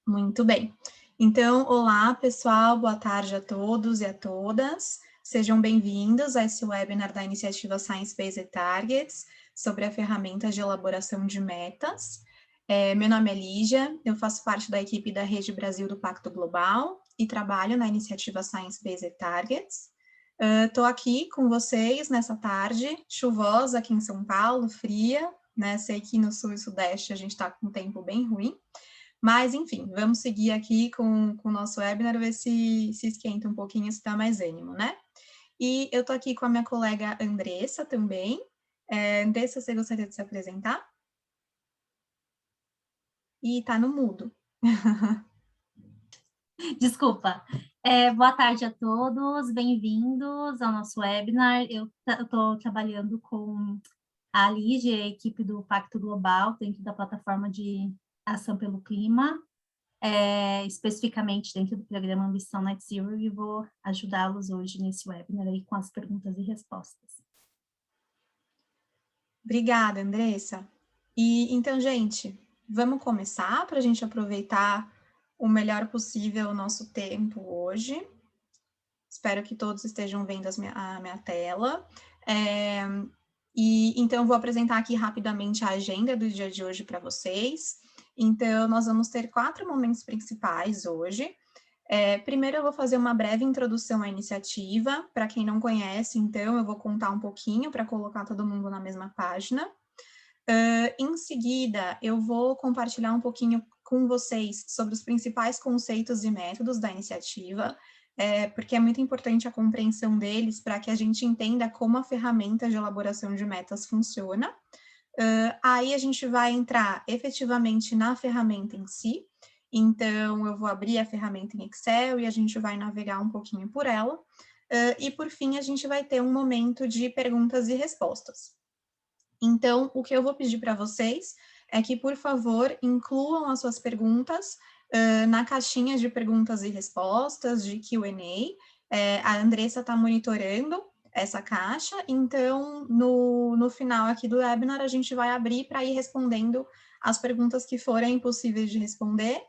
Muito bem. Então, olá, pessoal, boa tarde a todos e a todas. Sejam bem-vindos a esse webinar da iniciativa Science Based Targets sobre a ferramenta de elaboração de metas. Meu nome é Lígia, eu faço parte da equipe da Rede Brasil do Pacto Global e trabalho na iniciativa Science Based Targets. Estou aqui com vocês nessa tarde chuvosa aqui em São Paulo, fria, né? Sei que no sul e sudeste a gente está com um tempo bem ruim, mas enfim, vamos seguir aqui com o nosso webinar, ver se esquenta um pouquinho, se dá mais ânimo, né? E eu estou aqui com a minha colega Andressa também. Andressa, você gostaria de se apresentar? E está no mudo. Desculpa. Boa tarde a todos, bem-vindos ao nosso webinar. Eu estou trabalhando com a Lígia, a equipe do Pacto Global, dentro da plataforma de ação pelo clima, especificamente dentro do programa Ambição Net Zero, e vou ajudá-los hoje nesse webinar aí com as perguntas e respostas. Obrigada, Andressa. E então, gente, vamos começar para a gente aproveitar o melhor possível o nosso tempo hoje. Espero que todos estejam vendo a minha tela. Então, eu vou apresentar aqui rapidamente a agenda do dia de hoje para vocês. Então, nós vamos ter 4 momentos principais hoje. Primeiro, eu vou fazer uma breve introdução à iniciativa. Para quem não conhece, então, eu vou contar um pouquinho para colocar todo mundo na mesma página. Em seguida, eu vou compartilhar um pouquinho com vocês sobre os principais conceitos e métodos da iniciativa, porque é muito importante a compreensão deles para que a gente entenda como a ferramenta de elaboração de metas funciona. Aí a gente vai entrar efetivamente na ferramenta em si, então eu vou abrir a ferramenta em Excel e a gente vai navegar um pouquinho por ela, e por fim a gente vai ter um momento de perguntas e respostas. Então, o que eu vou pedir para vocês é que, por favor, incluam as suas perguntas na caixinha de perguntas e respostas de Q&A. A Andressa está monitorando essa caixa, então, no final aqui do webinar, a gente vai abrir para ir respondendo as perguntas que forem possíveis de responder.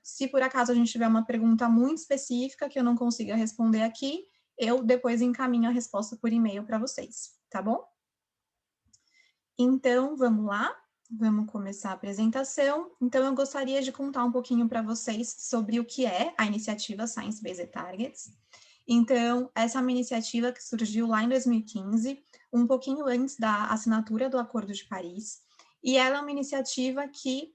Se por acaso a gente tiver uma pergunta muito específica que eu não consiga responder aqui, eu depois encaminho a resposta por e-mail para vocês, tá bom? Então, vamos lá, vamos começar a apresentação. Então, eu gostaria de contar um pouquinho para vocês sobre o que é a iniciativa Science Based Targets. Então, essa é uma iniciativa que surgiu lá em 2015, um pouquinho antes da assinatura do Acordo de Paris, e ela é uma iniciativa que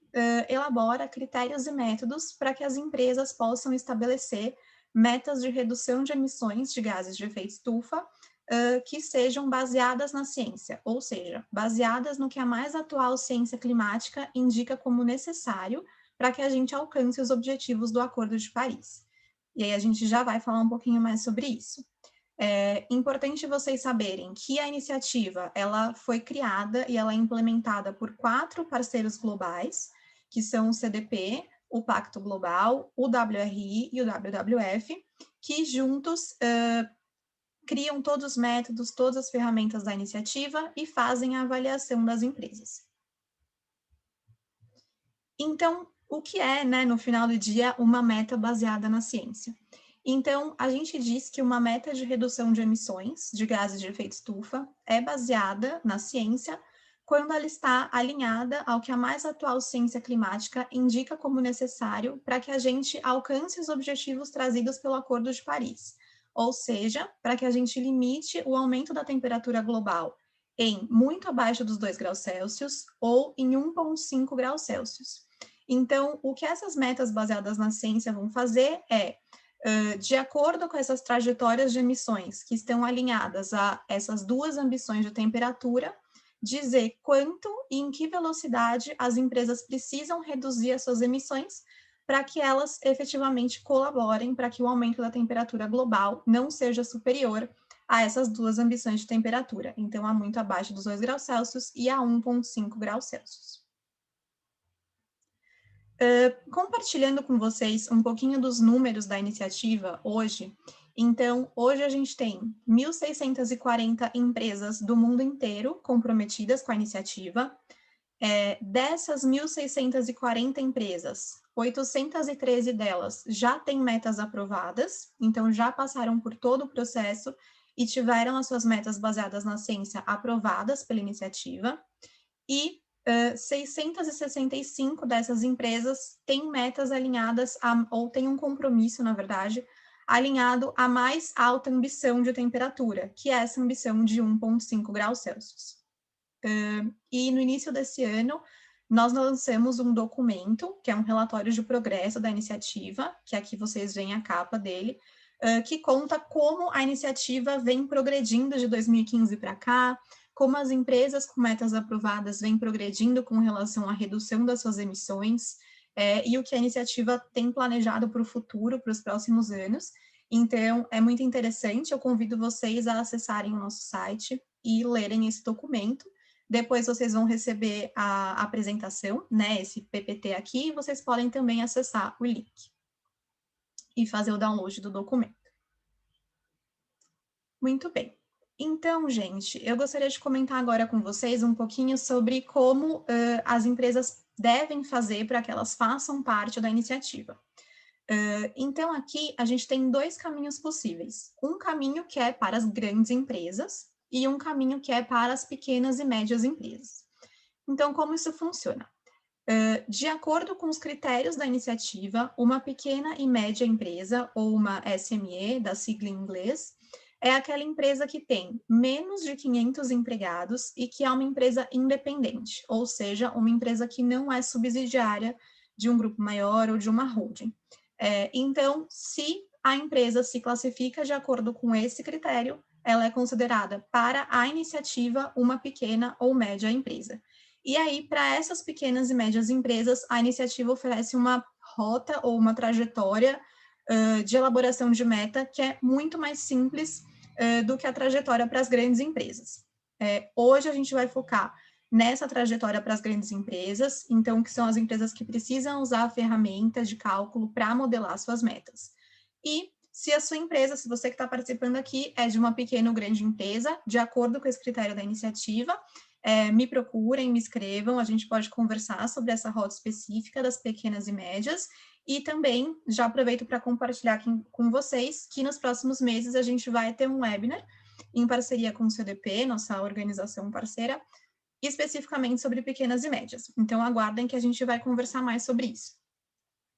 elabora critérios e métodos para que as empresas possam estabelecer metas de redução de emissões de gases de efeito estufa que sejam baseadas na ciência, ou seja, baseadas no que a mais atual ciência climática indica como necessário para que a gente alcance os objetivos do Acordo de Paris. E aí a gente já vai falar um pouquinho mais sobre isso. É importante vocês saberem que a iniciativa ela foi criada e ela é implementada por 4 parceiros globais, que são o CDP, o Pacto Global, o WRI e o WWF, que juntos criam todos os métodos, todas as ferramentas da iniciativa e fazem a avaliação das empresas. Então, o que é, né, no final do dia, uma meta baseada na ciência? Então, a gente diz que uma meta de redução de emissões de gases de efeito estufa é baseada na ciência quando ela está alinhada ao que a mais atual ciência climática indica como necessário para que a gente alcance os objetivos trazidos pelo Acordo de Paris, ou seja, para que a gente limite o aumento da temperatura global em muito abaixo dos 2 graus Celsius ou em 1,5 graus Celsius. Então, o que essas metas baseadas na ciência vão fazer é, de acordo com essas trajetórias de emissões que estão alinhadas a essas 2 ambições de temperatura, dizer quanto e em que velocidade as empresas precisam reduzir as suas emissões para que elas efetivamente colaborem para que o aumento da temperatura global não seja superior a essas 2 ambições de temperatura, então a muito abaixo dos 2 graus Celsius e a 1,5 graus Celsius. Compartilhando com vocês um pouquinho dos números da iniciativa hoje, então, hoje a gente tem 1.640 empresas do mundo inteiro comprometidas com a iniciativa, Dessas 1.640 empresas, 813 delas já têm metas aprovadas, então já passaram por todo o processo e tiveram as suas metas baseadas na ciência aprovadas pela iniciativa, e 665 dessas empresas têm metas alinhadas, ou têm um compromisso, na verdade, alinhado à mais alta ambição de temperatura, que é essa ambição de 1,5 graus Celsius. E no início desse ano, nós lançamos um documento, que é um relatório de progresso da iniciativa, que aqui vocês veem a capa dele, que conta como a iniciativa vem progredindo de 2015 para cá, como as empresas com metas aprovadas vêm progredindo com relação à redução das suas emissões, e o que a iniciativa tem planejado para o futuro, para os próximos anos. Então, é muito interessante, eu convido vocês a acessarem o nosso site e lerem esse documento. Depois vocês vão receber a apresentação, né, esse PPT aqui, e vocês podem também acessar o link e fazer o download do documento. Muito bem. Então, gente, eu gostaria de comentar agora com vocês um pouquinho sobre como as empresas devem fazer para que elas façam parte da iniciativa. Então, aqui a gente tem dois caminhos possíveis. Um caminho que é para as grandes empresas e um caminho que é para as pequenas e médias empresas. Então, como isso funciona? De acordo com os critérios da iniciativa, uma pequena e média empresa, ou uma SME, da sigla em inglês, é aquela empresa que tem menos de 500 empregados e que é uma empresa independente, ou seja, uma empresa que não é subsidiária de um grupo maior ou de uma holding. Então, se a empresa se classifica de acordo com esse critério, ela é considerada para a iniciativa uma pequena ou média empresa. E aí, para essas pequenas e médias empresas, a iniciativa oferece uma rota ou uma trajetória de elaboração de meta que é muito mais simples do que a trajetória para as grandes empresas. Hoje a gente vai focar nessa trajetória para as grandes empresas, então, que são as empresas que precisam usar ferramentas de cálculo para modelar suas metas. E se a sua empresa, se você que está participando aqui é de uma pequena ou grande empresa, de acordo com esse critério da iniciativa, me procurem, me escrevam, a gente pode conversar sobre essa rota específica das pequenas e médias, e também já aproveito para compartilhar aqui com vocês que nos próximos meses a gente vai ter um webinar em parceria com o CDP, nossa organização parceira, especificamente sobre pequenas e médias. Então, aguardem que a gente vai conversar mais sobre isso.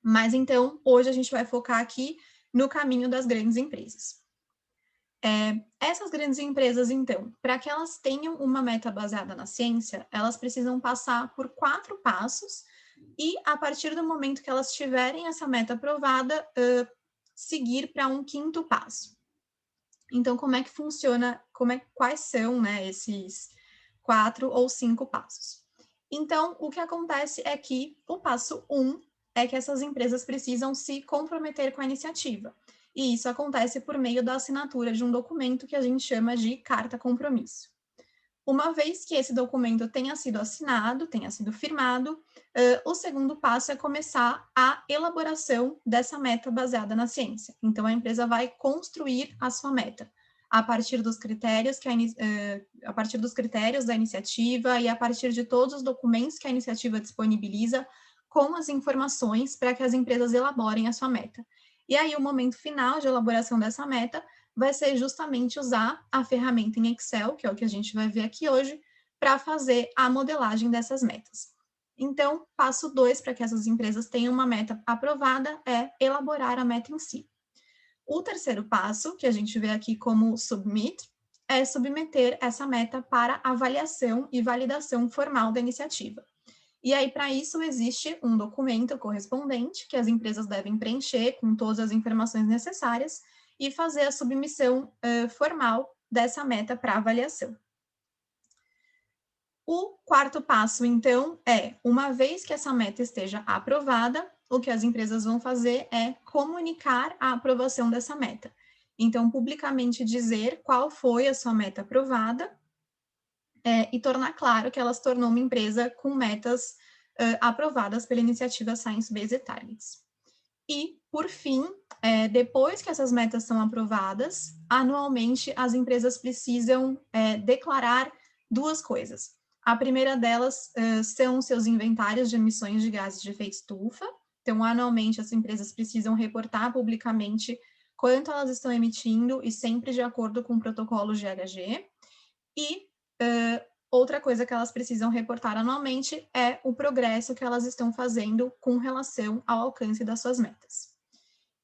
Mas, então, hoje a gente vai focar aqui no caminho das grandes empresas. Essas grandes empresas, então, para que elas tenham uma meta baseada na ciência, elas precisam passar por 4 passos e, a partir do momento que elas tiverem essa meta aprovada, seguir para um 5º passo. Então, como é que funciona, quais são, né, esses 4 ou 5 passos? Então, o que acontece é que o passo 1 é que essas empresas precisam se comprometer com a iniciativa. E isso acontece por meio da assinatura de um documento que a gente chama de carta compromisso. Uma vez que esse documento tenha sido assinado, tenha sido firmado, o segundo passo é começar a elaboração dessa meta baseada na ciência. Então, a empresa vai construir a sua meta a partir dos critérios da iniciativa e a partir de todos os documentos que a iniciativa disponibiliza com as informações para que as empresas elaborem a sua meta. E aí, o momento final de elaboração dessa meta vai ser justamente usar a ferramenta em Excel, que é o que a gente vai ver aqui hoje, para fazer a modelagem dessas metas. Então, passo 2 para que essas empresas tenham uma meta aprovada é elaborar a meta em si. O terceiro passo, que a gente vê aqui como submit, é submeter essa meta para avaliação e validação formal da iniciativa. E aí, para isso, existe um documento correspondente que as empresas devem preencher com todas as informações necessárias e fazer a submissão formal dessa meta para avaliação. O quarto passo, então, uma vez que essa meta esteja aprovada, o que as empresas vão fazer é comunicar a aprovação dessa meta. Então, publicamente dizer qual foi a sua meta aprovada e tornar claro que ela se tornou uma empresa com metas aprovadas pela iniciativa Science Based Targets. E, por fim, depois que essas metas são aprovadas, anualmente as empresas precisam declarar 2 coisas. A primeira delas são seus inventários de emissões de gases de efeito estufa. Então, anualmente, as empresas precisam reportar publicamente quanto elas estão emitindo e sempre de acordo com o protocolo GHG. E outra coisa que elas precisam reportar anualmente é o progresso que elas estão fazendo com relação ao alcance das suas metas.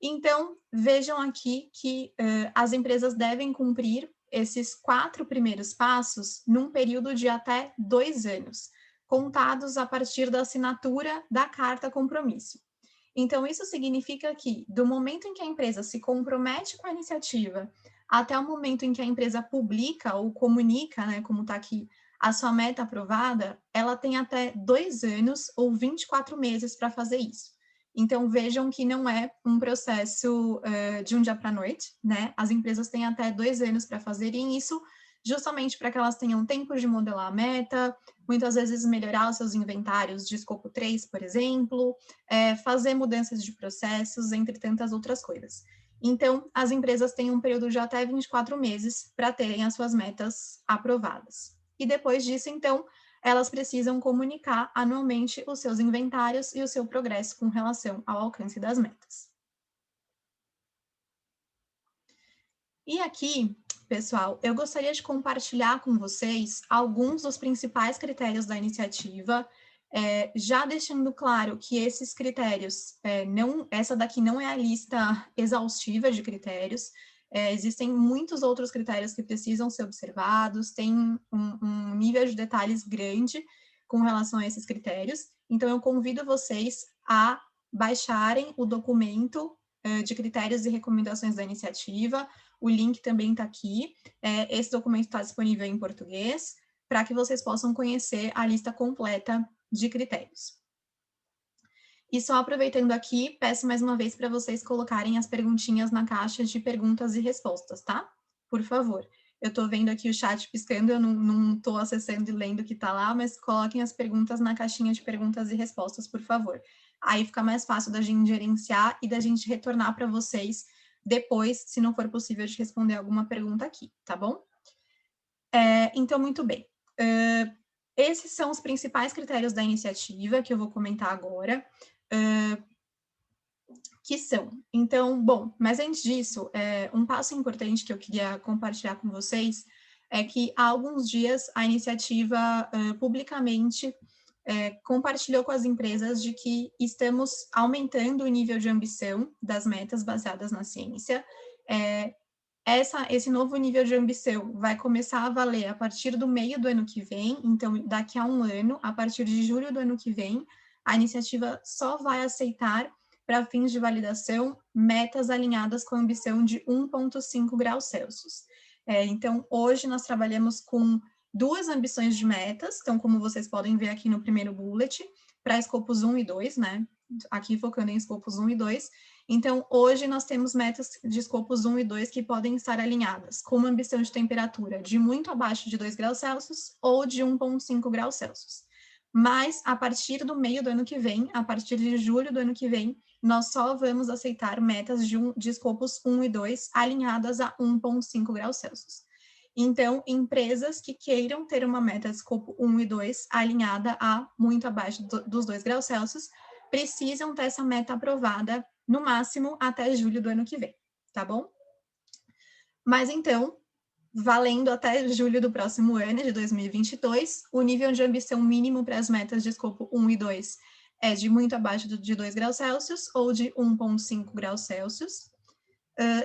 Então, vejam aqui que as empresas devem cumprir esses 4 primeiros passos num período de até 2 anos, contados a partir da assinatura da carta compromisso. Então, isso significa que, do momento em que a empresa se compromete com a iniciativa, até o momento em que a empresa publica ou comunica, né, como está aqui, a sua meta aprovada, ela tem até 2 anos ou 24 meses para fazer isso. Então, vejam que não é um processo de um dia para a noite, né? As empresas têm até 2 anos para fazerem isso, justamente para que elas tenham tempo de modelar a meta, muitas vezes melhorar os seus inventários de escopo 3, por exemplo, fazer mudanças de processos, entre tantas outras coisas. Então, as empresas têm um período de até 24 meses para terem as suas metas aprovadas. E depois disso, então, elas precisam comunicar anualmente os seus inventários e o seu progresso com relação ao alcance das metas. E aqui, pessoal, eu gostaria de compartilhar com vocês alguns dos principais critérios da iniciativa, já deixando claro que esses critérios, essa daqui não é a lista exaustiva de critérios, existem muitos outros critérios que precisam ser observados, tem um nível de detalhes grande com relação a esses critérios, então eu convido vocês a baixarem o documento de critérios e recomendações da iniciativa, o link também está aqui, esse documento está disponível em português, para que vocês possam conhecer a lista completa de critérios. E só aproveitando aqui, peço mais uma vez para vocês colocarem as perguntinhas na caixa de perguntas e respostas, tá? Por favor. Eu estou vendo aqui o chat piscando, eu não estou acessando e lendo o que está lá, mas coloquem as perguntas na caixinha de perguntas e respostas, por favor. Aí fica mais fácil da gente gerenciar e da gente retornar para vocês depois, se não for possível de responder alguma pergunta aqui, tá bom? Então, muito bem. Esses são os principais critérios da iniciativa que eu vou comentar agora. Que são. Então, bom, mas antes disso, um passo importante que eu queria compartilhar com vocês é que há alguns dias a iniciativa publicamente compartilhou com as empresas de que estamos aumentando o nível de ambição das metas baseadas na ciência. Esse novo nível de ambição vai começar a valer a partir do meio do ano que vem, então daqui a um ano, a partir de julho do ano que vem, a iniciativa só vai aceitar para fins de validação, metas alinhadas com a ambição de 1,5 graus Celsius. Então, hoje nós trabalhamos com 2 ambições de metas, então, como vocês podem ver aqui no primeiro bullet, para escopos 1 e 2, né? Aqui focando em escopos 1 e 2. Então, hoje nós temos metas de escopos 1 e 2 que podem estar alinhadas com uma ambição de temperatura de muito abaixo de 2 graus Celsius ou de 1,5 graus Celsius. Mas, a partir do meio do ano que vem, a partir de julho do ano que vem, nós só vamos aceitar metas de escopos 1 e 2 alinhadas a 1,5 graus Celsius. Então, empresas que queiram ter uma meta de escopo 1 e 2 alinhada a muito abaixo dos 2 graus Celsius, precisam ter essa meta aprovada, no máximo, até julho do ano que vem, tá bom? Mas, então, valendo até julho do próximo ano, de 2022, o nível de ambição mínimo para as metas de escopo 1 e 2 é de muito abaixo de 2 graus Celsius ou de 1,5 graus Celsius.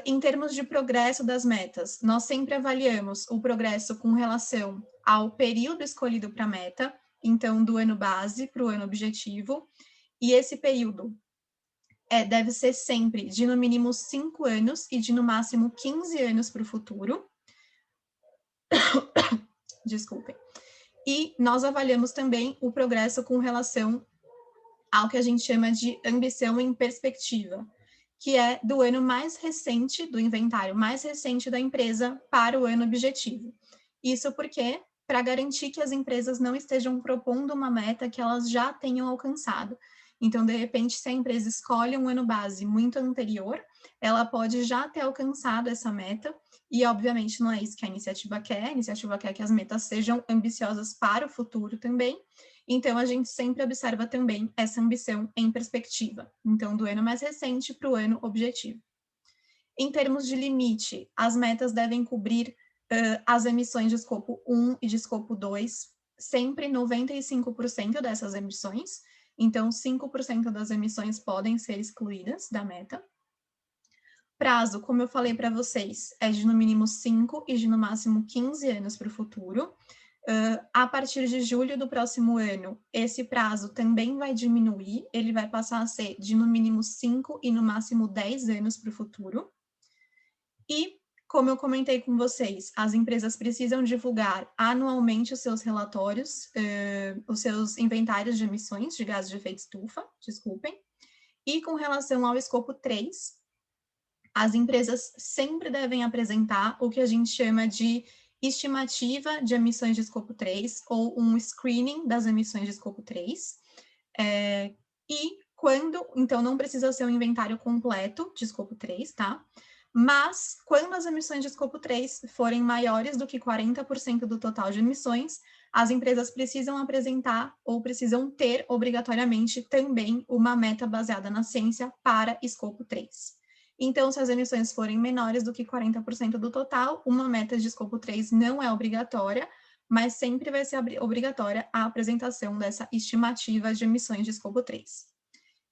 Em termos de progresso das metas, nós sempre avaliamos o progresso com relação ao período escolhido para a meta, então do ano base para o ano objetivo, e esse período deve ser sempre de no mínimo 5 anos e de no máximo 15 anos para o futuro. Desculpem. E nós avaliamos também o progresso com relação ao que a gente chama de ambição em perspectiva, que é do ano mais recente, do inventário mais recente da empresa para o ano objetivo. Isso porque, para garantir que as empresas não estejam propondo uma meta que elas já tenham alcançado. Então, de repente, se a empresa escolhe um ano base muito anterior, ela pode já ter alcançado essa meta, E, obviamente, não é isso que a iniciativa quer. A iniciativa quer que as metas sejam ambiciosas para o futuro também. Então, a gente sempre observa também essa ambição em perspectiva. Então, do ano mais recente para o ano objetivo. Em termos de limite, as metas devem cobrir as emissões de escopo 1 e de escopo 2, sempre 95% dessas emissões. Então, 5% das emissões podem ser excluídas da meta. Prazo, como eu falei para vocês, é de no mínimo 5 e de no máximo 15 anos para o futuro. A partir de julho do próximo ano, esse prazo também vai diminuir, ele vai passar a ser de no mínimo 5 e no máximo 10 anos para o futuro. E, como eu comentei com vocês, as empresas precisam divulgar anualmente os seus relatórios, os seus inventários de emissões de gases de efeito estufa, desculpem. E com relação ao escopo 3, as empresas sempre devem apresentar o que a gente chama de estimativa de emissões de escopo 3, ou um screening das emissões de escopo 3. Então, não precisa ser um inventário completo de escopo 3, tá? Mas, quando as emissões de escopo 3 forem maiores do que 40% do total de emissões, as empresas precisam apresentar ou precisam ter, obrigatoriamente, também uma meta baseada na ciência para escopo 3. Então, se as emissões forem menores do que 40% do total, uma meta de escopo 3 não é obrigatória, mas sempre vai ser obrigatória a apresentação dessa estimativa de emissões de escopo 3.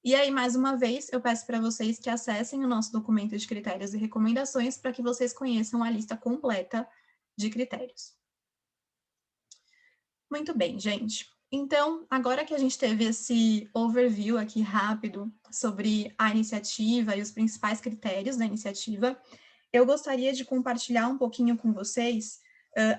E aí, mais uma vez, eu peço para vocês que acessem o nosso documento de critérios e recomendações para que vocês conheçam a lista completa de critérios. Muito bem, gente. Então, agora que a gente teve esse overview aqui rápido sobre a iniciativa e os principais critérios da iniciativa, eu gostaria de compartilhar um pouquinho com vocês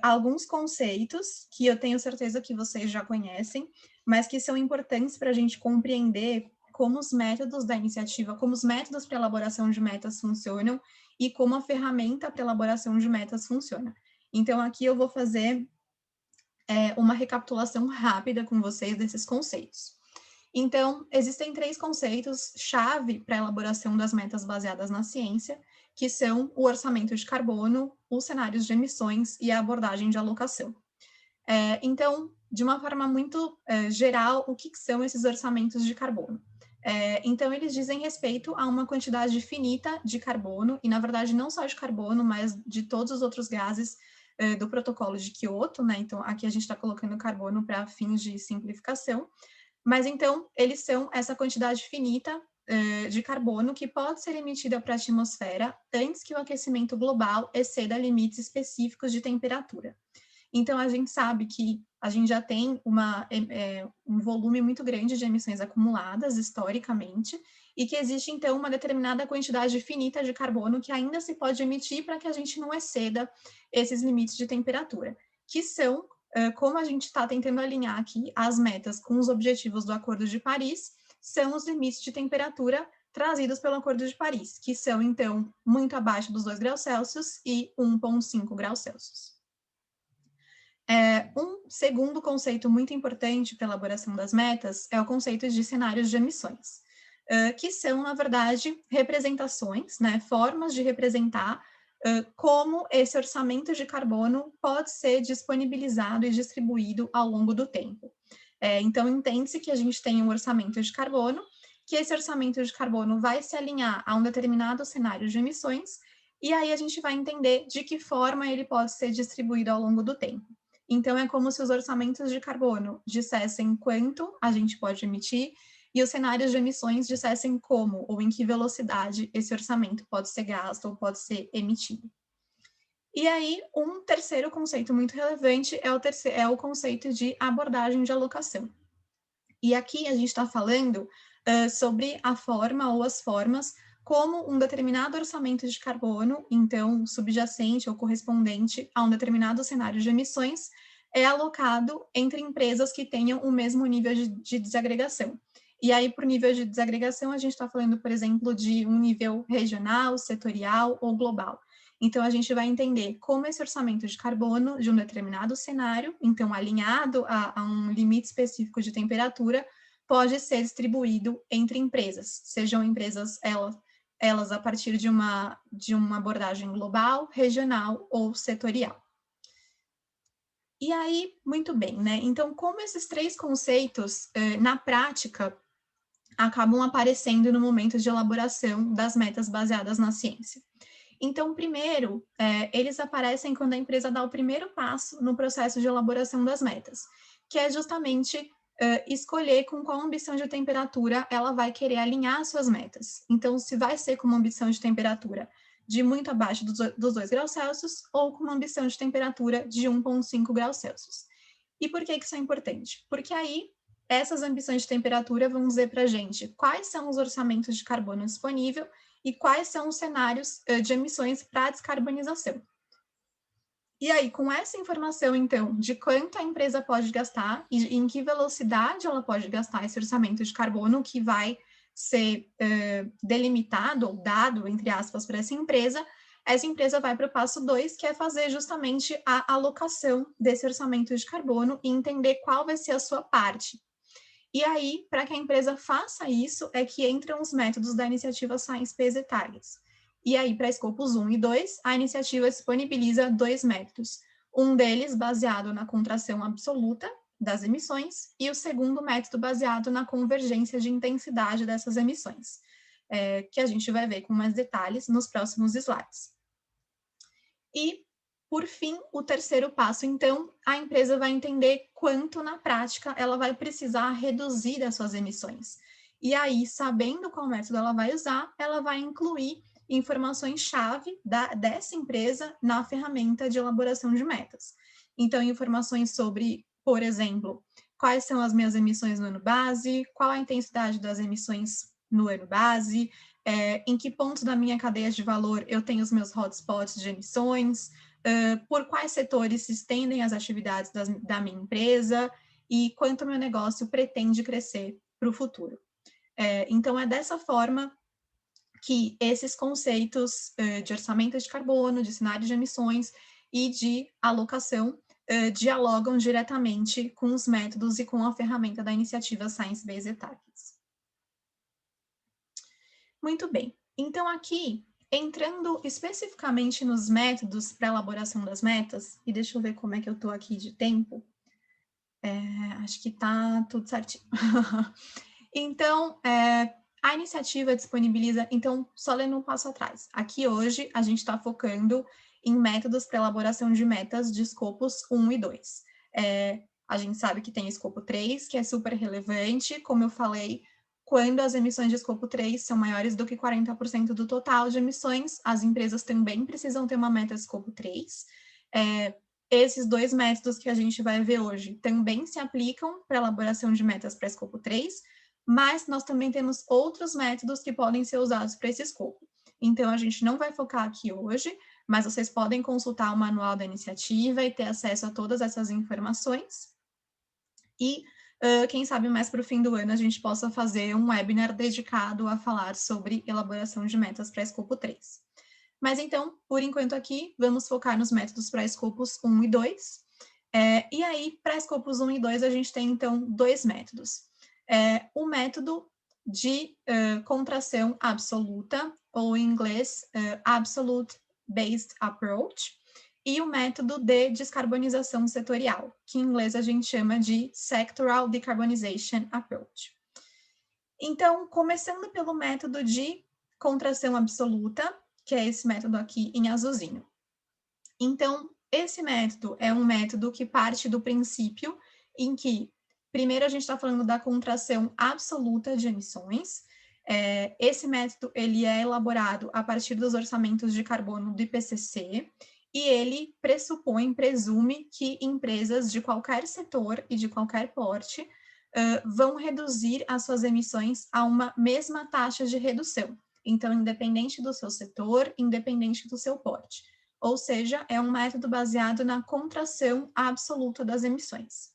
alguns conceitos que eu tenho certeza que vocês já conhecem, mas que são importantes para a gente compreender como os métodos da iniciativa, como os métodos para elaboração de metas funcionam e como a ferramenta para elaboração de metas funciona. Então, aqui eu vou fazer uma recapitulação rápida com vocês desses conceitos. Então, existem 3 conceitos-chave para a elaboração das metas baseadas na ciência, que são o orçamento de carbono, os cenários de emissões e a abordagem de alocação. Então, de uma forma muito geral, o que são esses orçamentos de carbono? Então, eles dizem respeito a uma quantidade finita de carbono, e na verdade não só de carbono, mas de todos os outros gases do protocolo de Kyoto, né? Então, aqui a gente está colocando carbono para fins de simplificação, mas então eles são essa quantidade finita de carbono que pode ser emitida para a atmosfera antes que o aquecimento global exceda limites específicos de temperatura. Então, a gente sabe que a gente já tem um volume muito grande de emissões acumuladas historicamente, e que existe, então, uma determinada quantidade finita de carbono que ainda se pode emitir para que a gente não exceda esses limites de temperatura, que são, como a gente está tentando alinhar aqui as metas com os objetivos do Acordo de Paris, são os limites de temperatura trazidos pelo Acordo de Paris, que são, então, muito abaixo dos 2 graus Celsius e 1,5 graus Celsius. Um segundo conceito muito importante para a elaboração das metas é o conceito de cenários de emissões, que são, na verdade, representações, né, formas de representar como esse orçamento de carbono pode ser disponibilizado e distribuído ao longo do tempo. Então, entende-se que a gente tem um orçamento de carbono, que esse orçamento de carbono vai se alinhar a um determinado cenário de emissões, e aí a gente vai entender de que forma ele pode ser distribuído ao longo do tempo. Então, é como se os orçamentos de carbono dissessem quanto a gente pode emitir e os cenários de emissões dissessem como ou em que velocidade esse orçamento pode ser gasto ou pode ser emitido. E aí, um terceiro conceito muito relevante é o conceito de abordagem de alocação. E aqui a gente está falando sobre a forma ou as formas como um determinado orçamento de carbono, então subjacente ou correspondente a um determinado cenário de emissões, é alocado entre empresas que tenham o mesmo nível de desagregação. E aí, por nível de desagregação, a gente está falando, por exemplo, de um nível regional, setorial ou global. Então, a gente vai entender como esse orçamento de carbono de um determinado cenário, então alinhado a um limite específico de temperatura, pode ser distribuído entre empresas, sejam empresas elas elas a partir de uma abordagem global, regional ou setorial. E aí, muito bem, né? Então, como esses três conceitos, na prática, acabam aparecendo no momento de elaboração das metas baseadas na ciência. Então, primeiro, eles aparecem quando a empresa dá o primeiro passo no processo de elaboração das metas, que é justamente escolher com qual ambição de temperatura ela vai querer alinhar as suas metas. Então, se vai ser com uma ambição de temperatura de muito abaixo dos 2 graus Celsius ou com uma ambição de temperatura de 1,5 graus Celsius. E por que isso é importante? Porque aí essas ambições de temperatura vão dizer para a gente quais são os orçamentos de carbono disponível e quais são os cenários de emissões para descarbonização. E aí, com essa informação, então, de quanto a empresa pode gastar e em que velocidade ela pode gastar esse orçamento de carbono que vai ser delimitado ou dado, entre aspas, para essa empresa vai para o passo 2, que é fazer justamente a alocação desse orçamento de carbono e entender qual vai ser a sua parte. E aí, para que a empresa faça isso, é que entram os métodos da iniciativa Science Based Targets. E aí, para escopos 1 e 2, a iniciativa disponibiliza 2 métodos. Um deles baseado na contração absoluta das emissões e o segundo método baseado na convergência de intensidade dessas emissões, que a gente vai ver com mais detalhes nos próximos slides. E, por fim, o terceiro passo, então, a empresa vai entender quanto, na prática, ela vai precisar reduzir as suas emissões. E aí, sabendo qual método ela vai usar, ela vai incluir informações-chave dessa empresa na ferramenta de elaboração de metas. Então, informações sobre, por exemplo, quais são as minhas emissões no ano base, qual a intensidade das emissões no ano base, em que pontos da minha cadeia de valor eu tenho os meus hotspots de emissões, por quais setores se estendem as atividades da minha empresa e quanto o meu negócio pretende crescer para o futuro. Então, é dessa forma que esses conceitos de orçamento de carbono, de cenário de emissões e de alocação dialogam diretamente com os métodos e com a ferramenta da iniciativa Science Based Targets. Muito bem. Então, aqui, entrando especificamente nos métodos para elaboração das metas, e deixa eu ver como é que eu estou aqui de tempo. Acho que está tudo certinho. Então, a iniciativa disponibiliza, então, só lendo um passo atrás. Aqui hoje a gente está focando em métodos para elaboração de metas de escopos 1 e 2. A gente sabe que tem escopo 3, que é super relevante, como eu falei, quando as emissões de escopo 3 são maiores do que 40% do total de emissões, as empresas também precisam ter uma meta de escopo 3. Esses 2 métodos que a gente vai ver hoje também se aplicam para elaboração de metas para escopo 3, mas nós também temos outros métodos que podem ser usados para esse escopo. Então, a gente não vai focar aqui hoje, mas vocês podem consultar o manual da iniciativa e ter acesso a todas essas informações. E, quem sabe, mais para o fim do ano, a gente possa fazer um webinar dedicado a falar sobre elaboração de metas para escopo 3. Mas, então, por enquanto aqui, vamos focar nos métodos para escopos 1 e 2. E aí, para escopos 1 e 2, a gente tem, então, 2 métodos. O método de contração absoluta, ou em inglês, Absolute Based Approach, e o método de descarbonização setorial, que em inglês a gente chama de Sectoral Decarbonization Approach. Então, começando pelo método de contração absoluta, que é esse método aqui em azulzinho. Então, esse método é um método que parte do princípio em que, primeiro, a gente está falando da contração absoluta de emissões. Esse método ele é elaborado a partir dos orçamentos de carbono do IPCC e ele presume que empresas de qualquer setor e de qualquer porte vão reduzir as suas emissões a uma mesma taxa de redução. Então, independente do seu setor, independente do seu porte. Ou seja, é um método baseado na contração absoluta das emissões.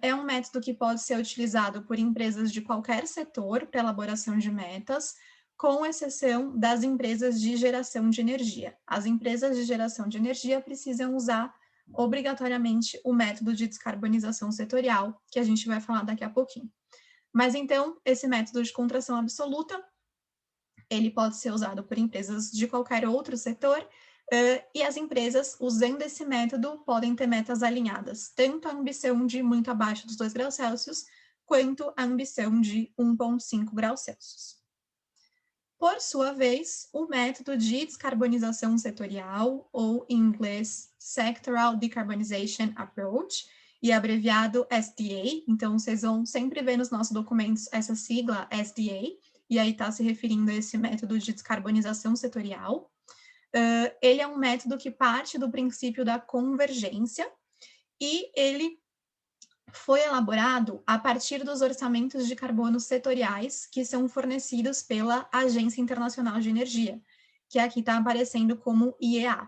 É um método que pode ser utilizado por empresas de qualquer setor para elaboração de metas, com exceção das empresas de geração de energia. As empresas de geração de energia precisam usar obrigatoriamente o método de descarbonização setorial, que a gente vai falar daqui a pouquinho. Mas então, esse método de contração absoluta ele pode ser usado por empresas de qualquer outro setor, e as empresas, usando esse método, podem ter metas alinhadas, tanto a ambição de muito abaixo dos 2 graus Celsius, quanto a ambição de 1,5 graus Celsius. Por sua vez, o método de descarbonização setorial, ou em inglês Sectoral Decarbonization Approach, e abreviado SDA, então vocês vão sempre ver nos nossos documentos essa sigla SDA, e aí está se referindo a esse método de descarbonização setorial. Ele é um método que parte do princípio da convergência, e ele foi elaborado a partir dos orçamentos de carbono setoriais que são fornecidos pela Agência Internacional de Energia, que aqui está aparecendo como IEA.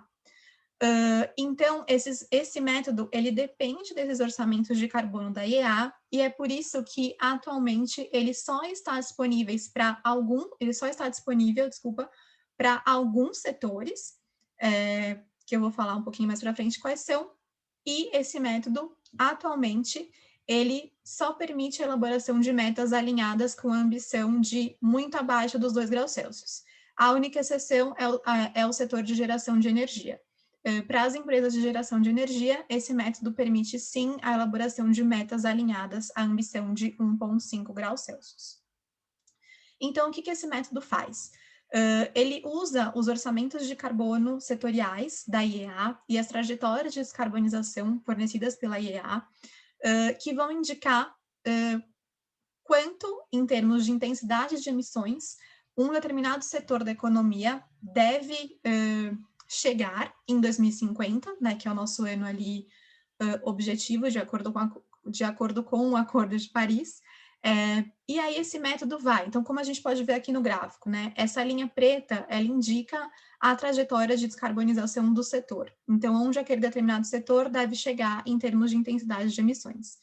Então, esse método, ele depende desses orçamentos de carbono da IEA, e é por isso que, atualmente, ele só está disponível para alguns setores, que eu vou falar um pouquinho mais para frente quais são, e esse método, atualmente, ele só permite a elaboração de metas alinhadas com a ambição de muito abaixo dos 2 graus Celsius. A única exceção é o setor de geração de energia. Para as empresas de geração de energia, esse método permite, sim, a elaboração de metas alinhadas à ambição de 1,5 graus Celsius. Então, o que esse método faz? Ele usa os orçamentos de carbono setoriais da IEA e as trajetórias de descarbonização fornecidas pela IEA, que vão indicar quanto, em termos de intensidade de emissões, um determinado setor da economia deve chegar em 2050, né, que é o nosso ano ali objetivo, de acordo com o Acordo de Paris. E aí esse método vai. Então, como a gente pode ver aqui no gráfico, né, essa linha preta, ela indica a trajetória de descarbonização do setor. Então, onde aquele determinado setor deve chegar em termos de intensidade de emissões.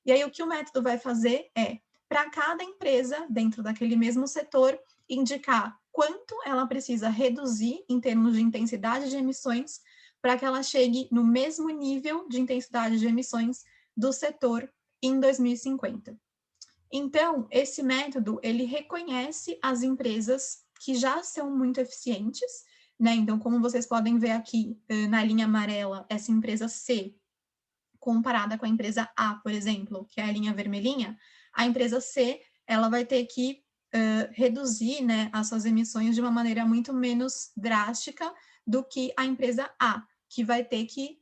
E aí, o que o método vai fazer é, para cada empresa dentro daquele mesmo setor, indicar quanto ela precisa reduzir em termos de intensidade de emissões para que ela chegue no mesmo nível de intensidade de emissões do setor em 2050. Então, esse método, ele reconhece as empresas que já são muito eficientes, né? Então, como vocês podem ver aqui na linha amarela, essa empresa C, comparada com a empresa A, por exemplo, que é a linha vermelhinha, a empresa C, ela vai ter que reduzir, né, as suas emissões de uma maneira muito menos drástica do que a empresa A, que vai ter que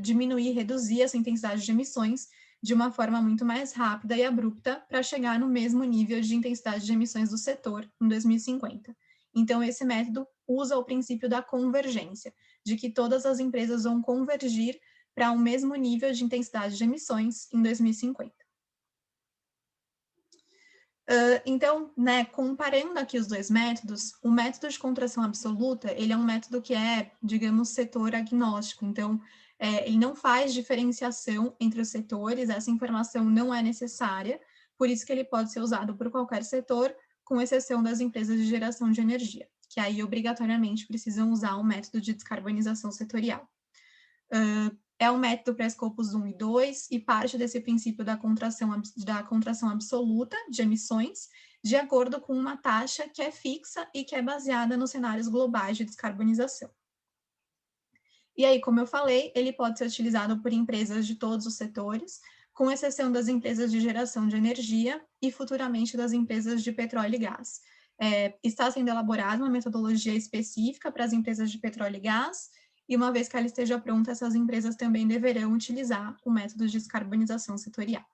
diminuir, reduzir essa intensidade de emissões de uma forma muito mais rápida e abrupta para chegar no mesmo nível de intensidade de emissões do setor em 2050. Então, esse método usa o princípio da convergência, de que todas as empresas vão convergir para um mesmo nível de intensidade de emissões em 2050. Então, né, comparando aqui os dois métodos, o método de contração absoluta, ele é um método que é, digamos, setor agnóstico. Então, ele não faz diferenciação entre os setores, essa informação não é necessária, por isso que ele pode ser usado por qualquer setor, com exceção das empresas de geração de energia, que aí obrigatoriamente precisam usar o método de descarbonização setorial. É um método para escopos 1 e 2 e parte desse princípio da contração absoluta de emissões, de acordo com uma taxa que é fixa e que é baseada nos cenários globais de descarbonização. E aí, como eu falei, ele pode ser utilizado por empresas de todos os setores, com exceção das empresas de geração de energia e futuramente das empresas de petróleo e gás. Está sendo elaborada uma metodologia específica para as empresas de petróleo e gás, e uma vez que ela esteja pronta, essas empresas também deverão utilizar o método de descarbonização setorial.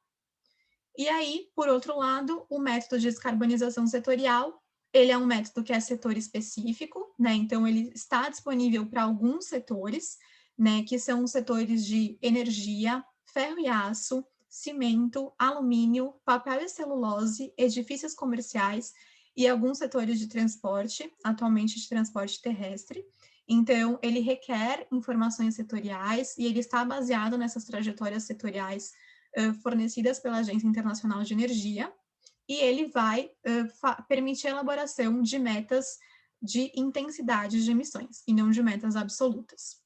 E aí, por outro lado, o método de descarbonização setorial, ele é um método que é setor específico, né? Então, ele está disponível para alguns setores, né? Que são os setores de energia, ferro e aço, cimento, alumínio, papel e celulose, edifícios comerciais e alguns setores de transporte, atualmente de transporte terrestre. Então, ele requer informações setoriais e ele está baseado nessas trajetórias setoriais fornecidas pela Agência Internacional de Energia, e ele vai permitir a elaboração de metas de intensidade de emissões, e não de metas absolutas.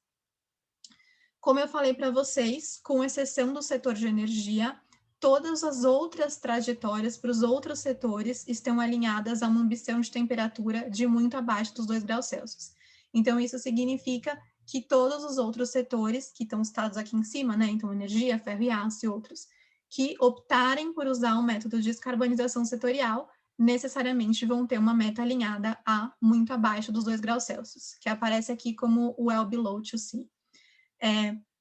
Como eu falei para vocês, com exceção do setor de energia, todas as outras trajetórias para os outros setores estão alinhadas a uma ambição de temperatura de muito abaixo dos 2 graus Celsius. Então, isso significa que todos os outros setores que estão citados aqui em cima, né, então energia, ferro e aço e outros, que optarem por usar um método de descarbonização setorial, necessariamente vão ter uma meta alinhada a muito abaixo dos 2 graus Celsius, que aparece aqui como well below 2C.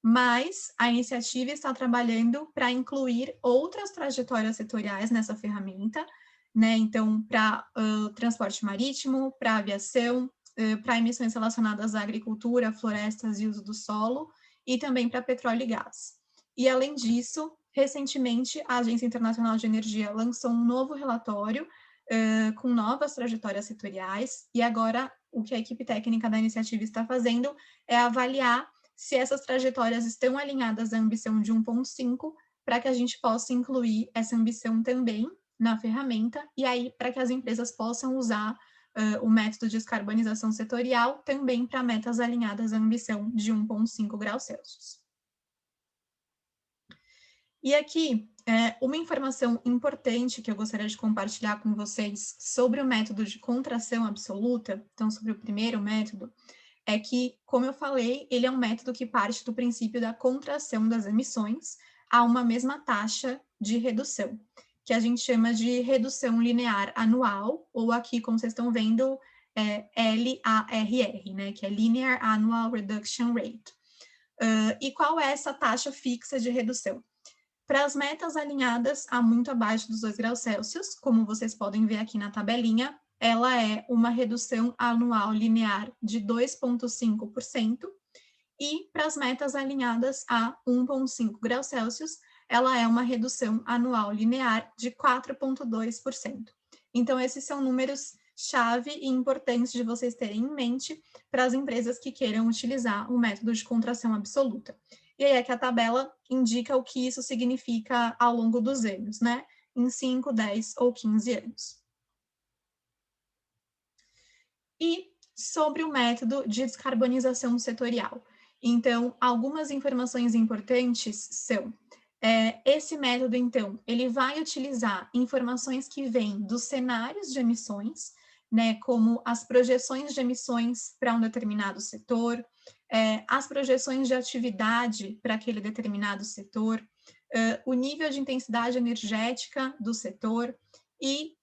Mas a iniciativa está trabalhando para incluir outras trajetórias setoriais nessa ferramenta, né? Então, para transporte marítimo, para aviação, para emissões relacionadas à agricultura, florestas e uso do solo, e também para petróleo e gás. E, além disso, recentemente, a Agência Internacional de Energia lançou um novo relatório com novas trajetórias setoriais, e agora o que a equipe técnica da iniciativa está fazendo é avaliar se essas trajetórias estão alinhadas à ambição de 1.5, para que a gente possa incluir essa ambição também na ferramenta, e aí para que as empresas possam usar o método de descarbonização setorial também para metas alinhadas à ambição de 1.5 graus Celsius. E aqui, uma informação importante que eu gostaria de compartilhar com vocês sobre o método de contração absoluta, então sobre o primeiro método, é que, como eu falei, ele é um método que parte do princípio da contração das emissões a uma mesma taxa de redução, que a gente chama de redução linear anual, ou aqui, como vocês estão vendo, LARR, né, que é Linear Annual Reduction Rate. E qual é essa taxa fixa de redução? Para as metas alinhadas a muito abaixo dos 2 graus Celsius, como vocês podem ver aqui na tabelinha, ela é uma redução anual linear de 2,5%, e para as metas alinhadas a 1,5 graus Celsius, ela é uma redução anual linear de 4,2%. Então, esses são números-chave e importantes de vocês terem em mente para as empresas que queiram utilizar o método de contração absoluta. E aí é que a tabela indica o que isso significa ao longo dos anos, né? Em 5, 10 ou 15 anos. E sobre o método de descarbonização setorial. Então, algumas informações importantes são, esse método, então, ele vai utilizar informações que vêm dos cenários de emissões, né, como as projeções de emissões para um determinado setor, as projeções de atividade para aquele determinado setor, o nível de intensidade energética do setor e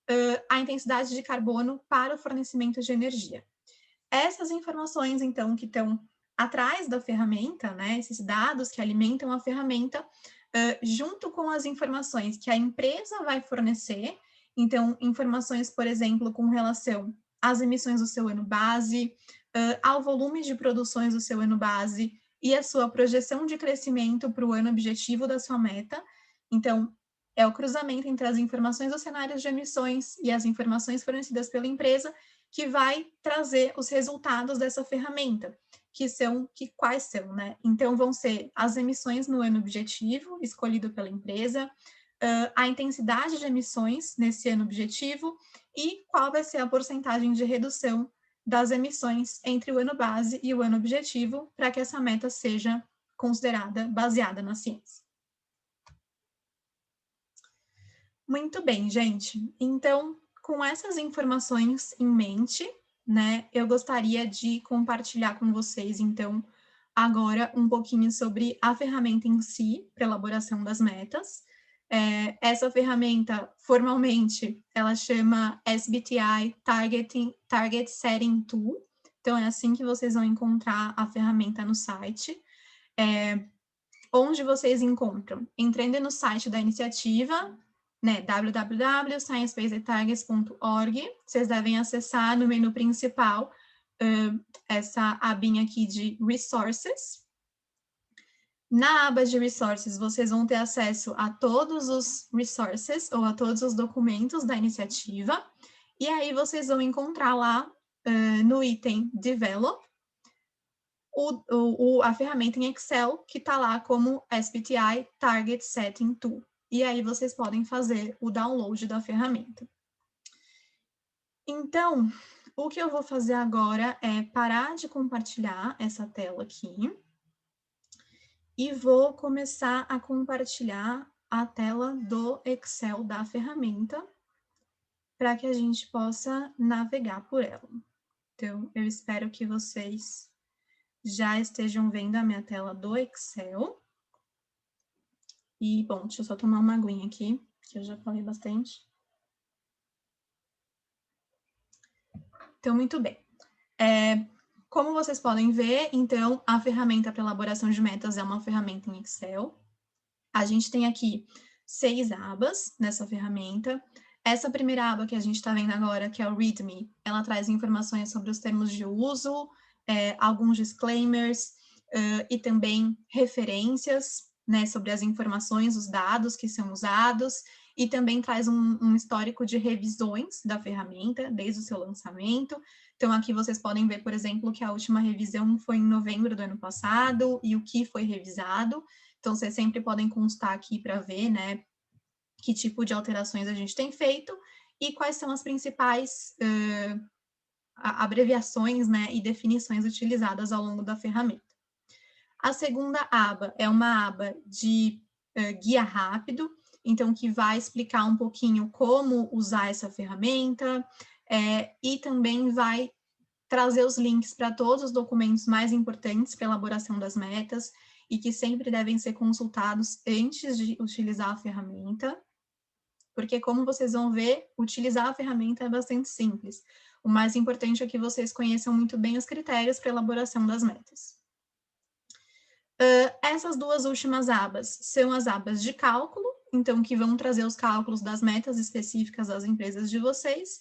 a intensidade de carbono para o fornecimento de energia. Essas informações, então, que estão atrás da ferramenta, né, esses dados que alimentam a ferramenta, junto com as informações que a empresa vai fornecer, então, informações, por exemplo, com relação às emissões do seu ano base, ao volume de produções do seu ano base e a sua projeção de crescimento para o ano objetivo da sua meta. Então, é o cruzamento entre as informações dos cenários de emissões e as informações fornecidas pela empresa que vai trazer os resultados dessa ferramenta, quais são, né? Então, vão ser as emissões no ano objetivo, escolhido pela empresa, a intensidade de emissões nesse ano objetivo e qual vai ser a porcentagem de redução das emissões entre o ano base e o ano objetivo, para que essa meta seja considerada baseada na ciência. Muito bem, gente. Então, com essas informações em mente, né, eu gostaria de compartilhar com vocês, então, agora um pouquinho sobre a ferramenta em si, para elaboração das metas. Essa ferramenta, formalmente, ela chama SBTi Target Setting Tool. Então, é assim que vocês vão encontrar a ferramenta no site. Onde vocês encontram? Entrando no site da iniciativa, né, www.sciencebasedtargets.org, vocês devem acessar no menu principal essa abinha aqui de Resources. Na aba de Resources, vocês vão ter acesso a todos os resources, ou a todos os documentos da iniciativa, e aí vocês vão encontrar lá, no item Develop, a ferramenta em Excel, que está lá como SBTi Target Setting Tool. E aí vocês podem fazer o download da ferramenta. Então, o que eu vou fazer agora é parar de compartilhar essa tela aqui e vou começar a compartilhar a tela do Excel da ferramenta para que a gente possa navegar por ela. Então, eu espero que vocês já estejam vendo a minha tela do Excel. E, bom, deixa eu só tomar uma aguinha aqui, que eu já falei bastante. Então, muito bem. Como vocês podem ver, então, a ferramenta para elaboração de metas é uma ferramenta em Excel. A gente tem aqui 6 abas nessa ferramenta. Essa primeira aba que a gente está vendo agora, que é o README, ela traz informações sobre os termos de uso, alguns disclaimers e também referências, né, sobre as informações, os dados que são usados, e também traz um histórico de revisões da ferramenta, desde o seu lançamento. Então, aqui vocês podem ver, por exemplo, que a última revisão foi em novembro do ano passado, e o que foi revisado. Então, vocês sempre podem constar aqui para ver, né, que tipo de alterações a gente tem feito e quais são as principais abreviações, né, e definições utilizadas ao longo da ferramenta. A segunda aba é uma aba de guia rápido, então que vai explicar um pouquinho como usar essa ferramenta e também vai trazer os links para todos os documentos mais importantes para a elaboração das metas e que sempre devem ser consultados antes de utilizar a ferramenta, porque, como vocês vão ver, utilizar a ferramenta é bastante simples. O mais importante é que vocês conheçam muito bem os critérios para a elaboração das metas. Essas duas últimas abas são as abas de cálculo, então, que vão trazer os cálculos das metas específicas das empresas de vocês,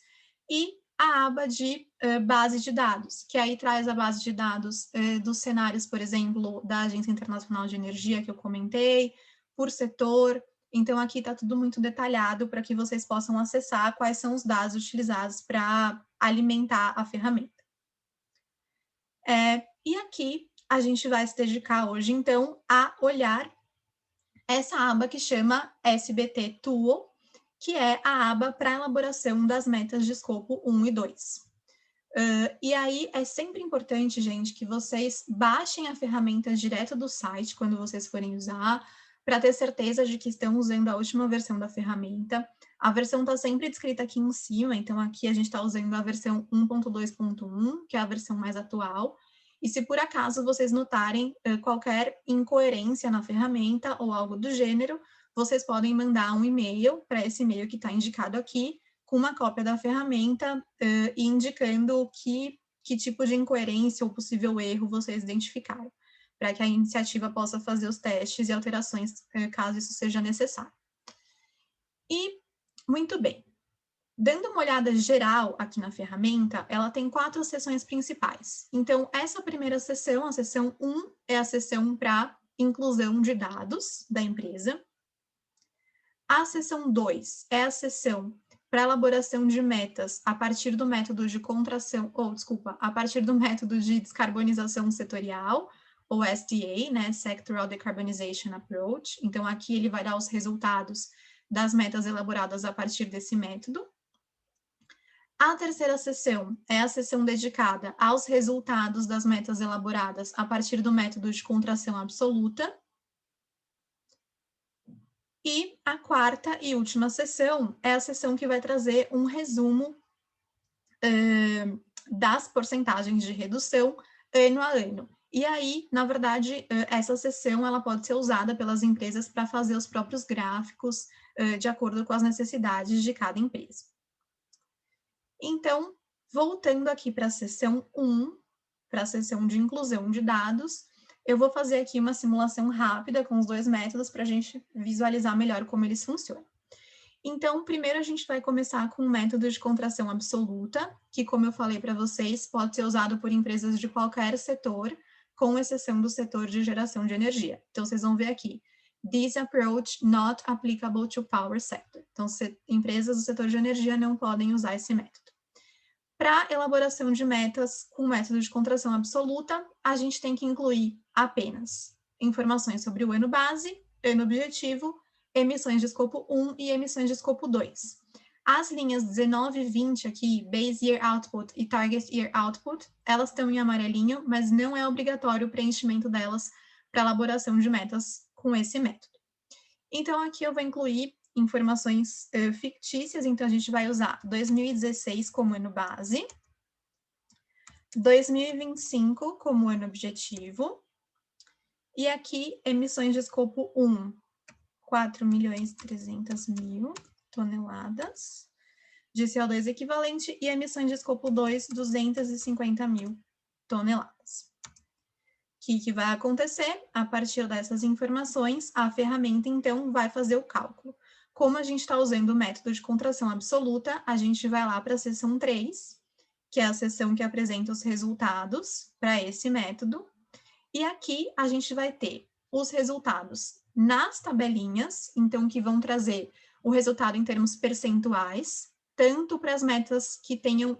e a aba de base de dados, que aí traz a base de dados dos cenários, por exemplo, da Agência Internacional de Energia, que eu comentei, por setor. Então, aqui está tudo muito detalhado para que vocês possam acessar quais são os dados utilizados para alimentar a ferramenta. E aqui a gente vai se dedicar hoje, então, a olhar essa aba que chama SBT Tool, que é a aba para elaboração das metas de escopo 1 e 2. E aí é sempre importante, gente, que vocês baixem a ferramenta direto do site quando vocês forem usar, para ter certeza de que estão usando a última versão da ferramenta. A versão está sempre descrita aqui em cima, então aqui a gente está usando a versão 1.2.1, que é a versão mais atual. E se por acaso vocês notarem qualquer incoerência na ferramenta ou algo do gênero, vocês podem mandar um e-mail para esse e-mail que está indicado aqui, com uma cópia da ferramenta e indicando que tipo de incoerência ou possível erro vocês identificaram, para que a iniciativa possa fazer os testes e alterações caso isso seja necessário. E, muito bem, dando uma olhada geral aqui na ferramenta, ela tem 4 seções principais. Então, essa primeira seção, a seção 1, é a seção para inclusão de dados da empresa. A seção 2 é a seção para elaboração de metas a partir do método de a partir do método de descarbonização setorial, ou SDA, né, Sectoral Decarbonization Approach. Então, aqui ele vai dar os resultados das metas elaboradas a partir desse método. A terceira seção é a seção dedicada aos resultados das metas elaboradas a partir do método de contração absoluta. E a quarta e última seção é a seção que vai trazer um resumo das porcentagens de redução ano a ano. E aí, na verdade, essa seção ela pode ser usada pelas empresas para fazer os próprios gráficos de acordo com as necessidades de cada empresa. Então, voltando aqui para a seção 1, para a seção de inclusão de dados, eu vou fazer aqui uma simulação rápida com os 2 métodos para a gente visualizar melhor como eles funcionam. Então, primeiro a gente vai começar com o método de contração absoluta, que, como eu falei para vocês, pode ser usado por empresas de qualquer setor, com exceção do setor de geração de energia. Então, vocês vão ver aqui, this approach not applicable to power sector. Então, empresas do setor de energia não podem usar esse método. Para elaboração de metas com método de contração absoluta, a gente tem que incluir apenas informações sobre o ano base, ano objetivo, emissões de escopo 1 e emissões de escopo 2. As linhas 19 e 20 aqui, Base Year Output e Target Year Output, elas estão em amarelinho, mas não é obrigatório o preenchimento delas para elaboração de metas com esse método. Então, aqui eu vou incluir informações fictícias, então a gente vai usar 2016 como ano base, 2025 como ano objetivo, e aqui emissões de escopo 1, 4.300.000 toneladas de CO2 equivalente, e emissões de escopo 2, 250.000 toneladas. O que vai acontecer? A partir dessas informações, a ferramenta, então, vai fazer o cálculo. Como a gente está usando o método de contração absoluta, a gente vai lá para a seção 3, que é a seção que apresenta os resultados para esse método, e aqui a gente vai ter os resultados nas tabelinhas, então, que vão trazer o resultado em termos percentuais, tanto para as metas que tenham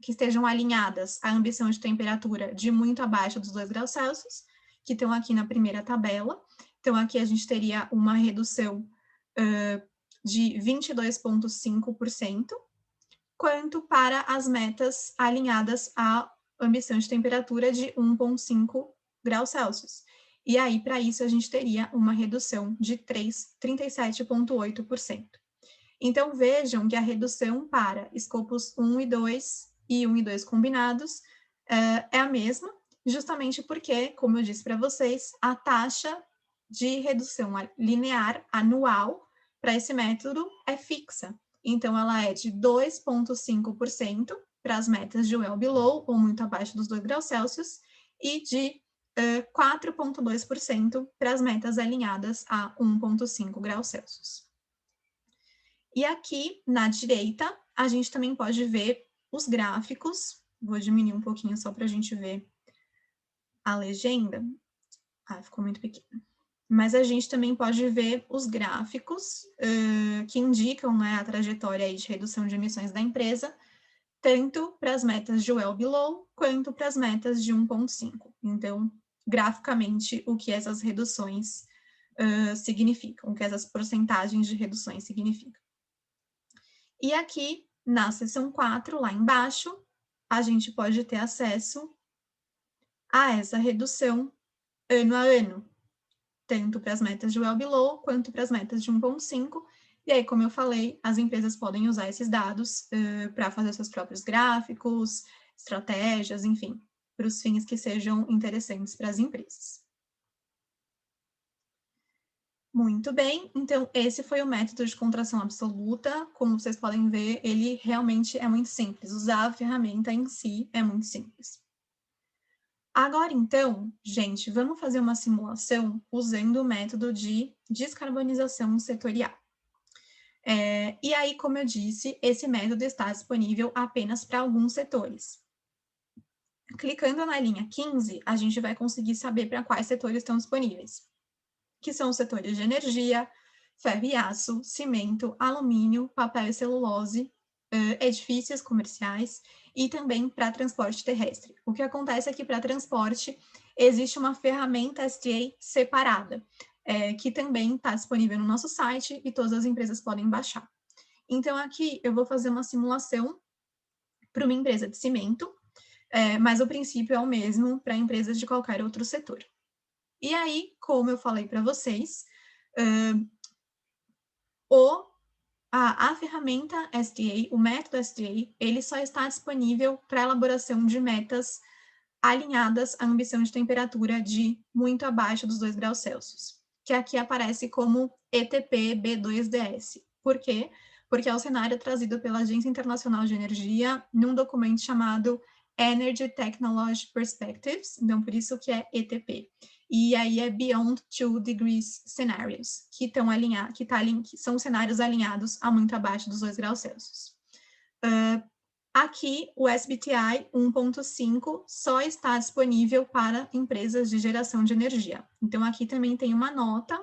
que estejam alinhadas à ambição de temperatura de muito abaixo dos 2 graus Celsius, que estão aqui na primeira tabela. Então, aqui a gente teria uma redução de 22,5%, quanto para as metas alinhadas à ambição de temperatura de 1,5 graus Celsius. E aí, para isso, a gente teria uma redução de 37,8%. Então, vejam que a redução para escopos 1 e 2 e 1 e 2 combinados é a mesma, justamente porque, como eu disse para vocês, a taxa de redução linear anual para esse método é fixa. Então, ela é de 2,5% para as metas de well below, ou muito abaixo dos 2 graus Celsius, e de 4,2% para as metas alinhadas a 1,5 graus Celsius. E aqui, na direita, a gente também pode ver os gráficos. Vou diminuir um pouquinho só para a gente ver a legenda. Ficou muito pequena. Mas a gente também pode ver os gráficos que indicam, né, a trajetória aí de redução de emissões da empresa, tanto para as metas de well below, quanto para as metas de 1,5. Então, graficamente, o que essas reduções significam, o que essas porcentagens de reduções significam. E aqui, na seção 4, lá embaixo, a gente pode ter acesso a essa redução ano a ano, tanto para as metas de well below, quanto para as metas de 1,5. E aí, como eu falei, as empresas podem usar esses dados para fazer seus próprios gráficos, estratégias, enfim, para os fins que sejam interessantes para as empresas. Muito bem, então esse foi o método de contração absoluta. Como vocês podem ver, ele realmente é muito simples. Usar a ferramenta em si é muito simples. Agora, então, gente, vamos fazer uma simulação usando o método de descarbonização setorial. E aí, como eu disse, esse método está disponível apenas para alguns setores. Clicando na linha 15, a gente vai conseguir saber para quais setores estão disponíveis, que são os setores de energia, ferro e aço, cimento, alumínio, papel e celulose, edifícios comerciais e também para transporte terrestre. O que acontece é que para transporte existe uma ferramenta SDA separada, que também está disponível no nosso site e todas as empresas podem baixar. Então, aqui eu vou fazer uma simulação para uma empresa de cimento, mas o princípio é o mesmo para empresas de qualquer outro setor. E aí, como eu falei para vocês, a ferramenta SDA, o método SDA, ele só está disponível para elaboração de metas alinhadas à ambição de temperatura de muito abaixo dos 2 graus Celsius, que aqui aparece como ETP B2DS. Por quê? Porque é o cenário trazido pela Agência Internacional de Energia num documento chamado Energy Technology Perspectives, então por isso que é ETP. E aí é Beyond 2 Degrees Scenarios, que são cenários alinhados a muito abaixo dos 2 graus Celsius. Aqui, o SBTI 1.5 só está disponível para empresas de geração de energia. Então, aqui também tem uma nota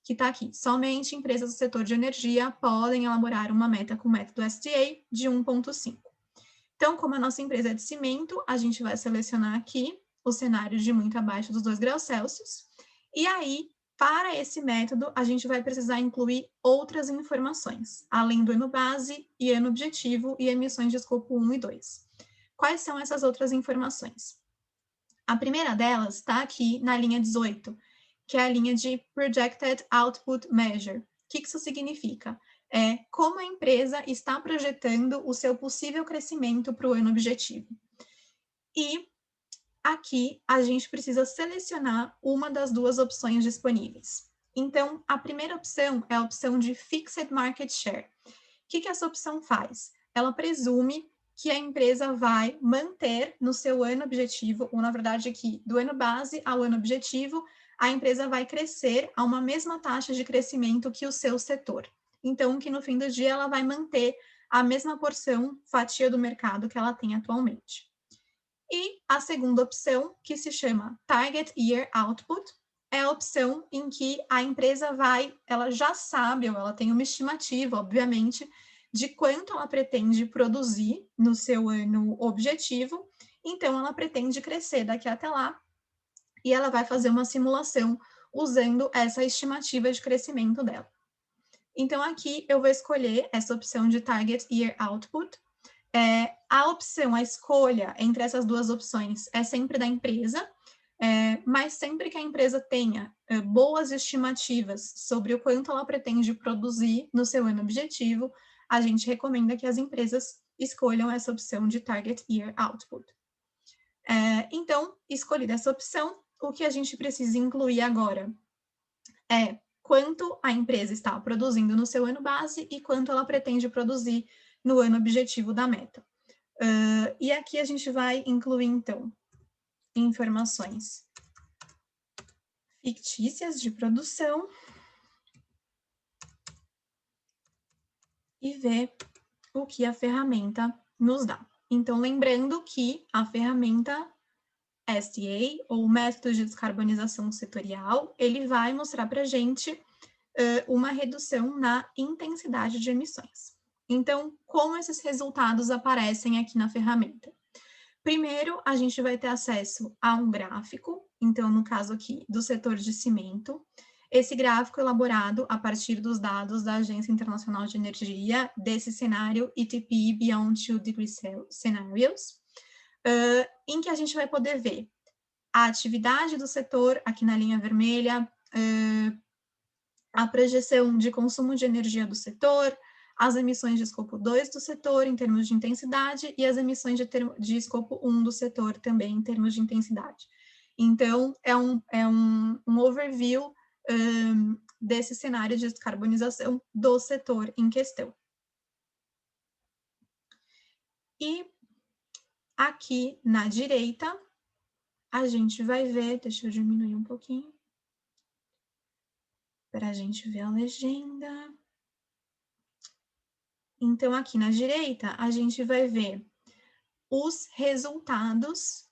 que está aqui. Somente empresas do setor de energia podem elaborar uma meta com o método SDA de 1.5. Então, como a nossa empresa é de cimento, a gente vai selecionar aqui o cenário de muito abaixo dos 2 graus Celsius. E aí, para esse método, a gente vai precisar incluir outras informações, além do ano base e ano objetivo e emissões de escopo 1 e 2. Quais são essas outras informações? A primeira delas está aqui na linha 18, que é a linha de Projected Output Measure. O que isso significa? É como a empresa está projetando o seu possível crescimento para o ano objetivo. E aqui a gente precisa selecionar uma das duas opções disponíveis. Então, a primeira opção é a opção de Fixed Market Share. O que essa opção faz? Ela presume que a empresa vai manter no seu ano objetivo, ou na verdade aqui, do ano base ao ano objetivo, a empresa vai crescer a uma mesma taxa de crescimento que o seu setor. Então, que no fim do dia ela vai manter a mesma porção, fatia do mercado que ela tem atualmente. E a segunda opção, que se chama Target Year Output, é a opção em que a empresa ela já sabe, ou ela tem uma estimativa, obviamente, de quanto ela pretende produzir no seu ano objetivo, então ela pretende crescer daqui até lá, e ela vai fazer uma simulação usando essa estimativa de crescimento dela. Então, aqui eu vou escolher essa opção de Target Year Output. A opção, a escolha entre essas duas opções é sempre da empresa, mas sempre que a empresa tenha boas estimativas sobre o quanto ela pretende produzir no seu ano objetivo, a gente recomenda que as empresas escolham essa opção de Target Year Output. Então, escolhida essa opção, o que a gente precisa incluir agora é quanto a empresa está produzindo no seu ano base e quanto ela pretende produzir no ano objetivo da meta. E aqui a gente vai incluir, então, informações fictícias de produção e ver o que a ferramenta nos dá. Então, lembrando que a ferramenta STA, ou Método de Descarbonização Setorial, ele vai mostrar para a gente uma redução na intensidade de emissões. Então, como esses resultados aparecem aqui na ferramenta? Primeiro, a gente vai ter acesso a um gráfico, então, no caso aqui, do setor de cimento. Esse gráfico elaborado a partir dos dados da Agência Internacional de Energia, desse cenário ETP Beyond 2 Degrees Scenarios, em que a gente vai poder ver a atividade do setor, aqui na linha vermelha, a projeção de consumo de energia do setor, as emissões de escopo 2 do setor em termos de intensidade e as emissões de escopo 1 do setor também em termos de intensidade. Então, é um overview desse cenário de descarbonização do setor em questão. E aqui na direita, a gente vai ver, deixa eu diminuir um pouquinho, para a gente ver a legenda. Então, aqui na direita, a gente vai ver os resultados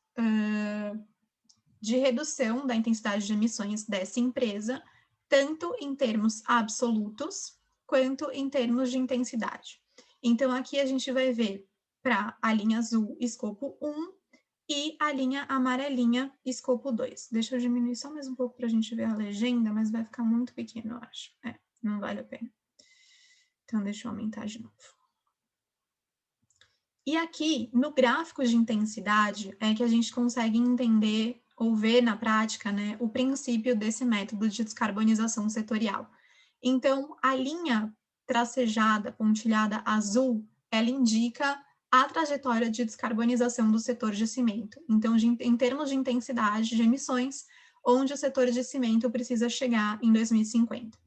de redução da intensidade de emissões dessa empresa, tanto em termos absolutos, quanto em termos de intensidade. Então, aqui a gente vai ver para a linha azul, escopo 1, e a linha amarelinha, escopo 2. Deixa eu diminuir só mais um pouco para a gente ver a legenda, mas vai ficar muito pequeno, eu acho. Não vale a pena. Então, deixa eu aumentar de novo. E aqui, no gráfico de intensidade, é que a gente consegue entender ou ver na prática, né, o princípio desse método de descarbonização setorial. Então, a linha tracejada, pontilhada azul, ela indica a trajetória de descarbonização do setor de cimento. Então, em termos de intensidade de emissões, onde o setor de cimento precisa chegar em 2050.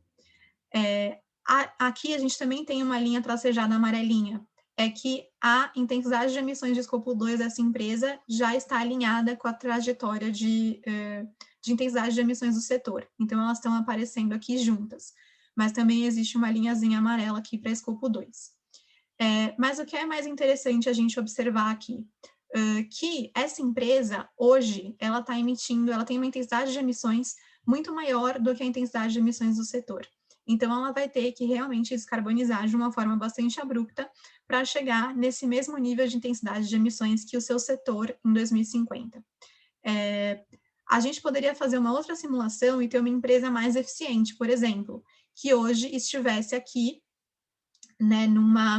Aqui a gente também tem uma linha tracejada amarelinha, é que a intensidade de emissões de escopo 2 dessa empresa já está alinhada com a trajetória de intensidade de emissões do setor. Então, elas estão aparecendo aqui juntas. Mas também existe uma linhazinha amarela aqui para escopo 2. Mas o que é mais interessante a gente observar aqui? Que essa empresa, hoje, ela tem uma intensidade de emissões muito maior do que a intensidade de emissões do setor. Então, ela vai ter que realmente descarbonizar de uma forma bastante abrupta para chegar nesse mesmo nível de intensidade de emissões que o seu setor em 2050. A gente poderia fazer uma outra simulação e ter uma empresa mais eficiente, por exemplo, que hoje estivesse aqui, né,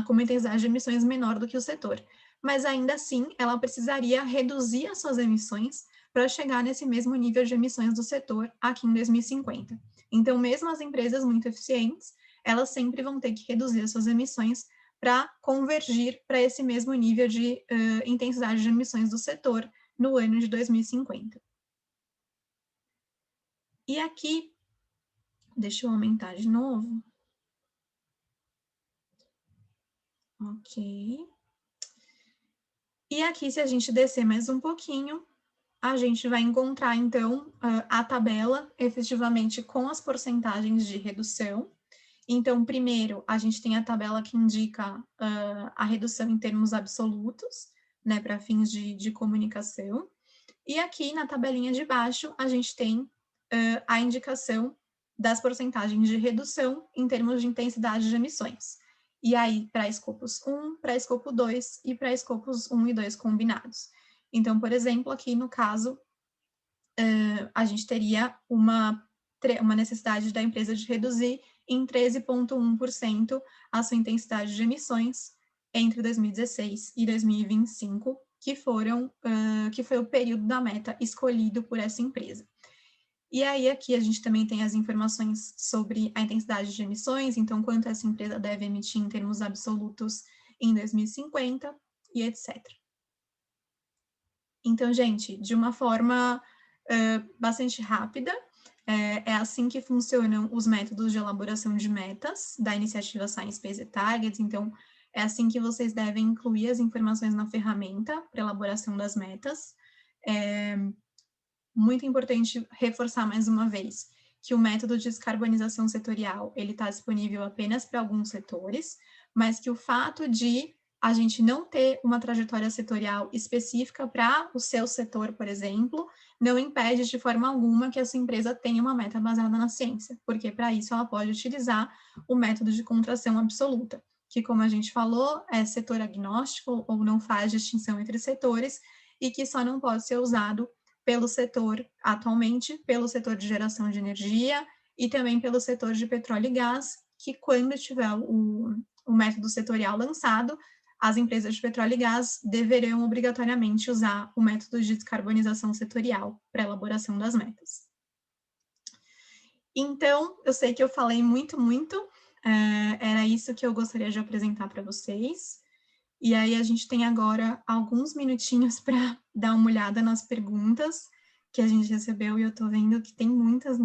com uma intensidade de emissões menor do que o setor. Mas, ainda assim, ela precisaria reduzir as suas emissões para chegar nesse mesmo nível de emissões do setor aqui em 2050. Então, mesmo as empresas muito eficientes, elas sempre vão ter que reduzir as suas emissões para convergir para esse mesmo nível de intensidade de emissões do setor no ano de 2050. E aqui, deixa eu aumentar de novo. Ok. E aqui, se a gente descer mais um pouquinho, a gente vai encontrar, então, a tabela, efetivamente, com as porcentagens de redução. Então, primeiro, a gente tem a tabela que indica a redução em termos absolutos, né, para fins de comunicação. E aqui, na tabelinha de baixo, a gente tem a indicação das porcentagens de redução em termos de intensidade de emissões. E aí, para escopos 1, para escopo 2 e para escopos 1 e 2 combinados. Então, por exemplo, aqui no caso, a gente teria uma necessidade da empresa de reduzir em 13,1% a sua intensidade de emissões entre 2016 e 2025, que foi o período da meta escolhido por essa empresa. E aí, aqui a gente também tem as informações sobre a intensidade de emissões, então, quanto essa empresa deve emitir em termos absolutos em 2050 e etc. Então, gente, de uma forma bastante rápida, é assim que funcionam os métodos de elaboração de metas da iniciativa Science Based Targets. Então, é assim que vocês devem incluir as informações na ferramenta para elaboração das metas. Muito importante reforçar mais uma vez que o método de descarbonização setorial, ele está disponível apenas para alguns setores, mas que o fato de a gente não ter uma trajetória setorial específica para o seu setor, por exemplo, não impede de forma alguma que essa empresa tenha uma meta baseada na ciência, porque para isso ela pode utilizar o método de contração absoluta, que, como a gente falou, é setor agnóstico ou não faz distinção entre setores e que só não pode ser usado pelo setor, atualmente, pelo setor de geração de energia e também pelo setor de petróleo e gás, que quando tiver o método setorial lançado, as empresas de petróleo e gás deverão obrigatoriamente usar o método de descarbonização setorial para a elaboração das metas. Então, eu sei que eu falei muito, era isso que eu gostaria de apresentar para vocês. E aí a gente tem agora alguns minutinhos para dar uma olhada nas perguntas que a gente recebeu e eu estou vendo que tem muitas.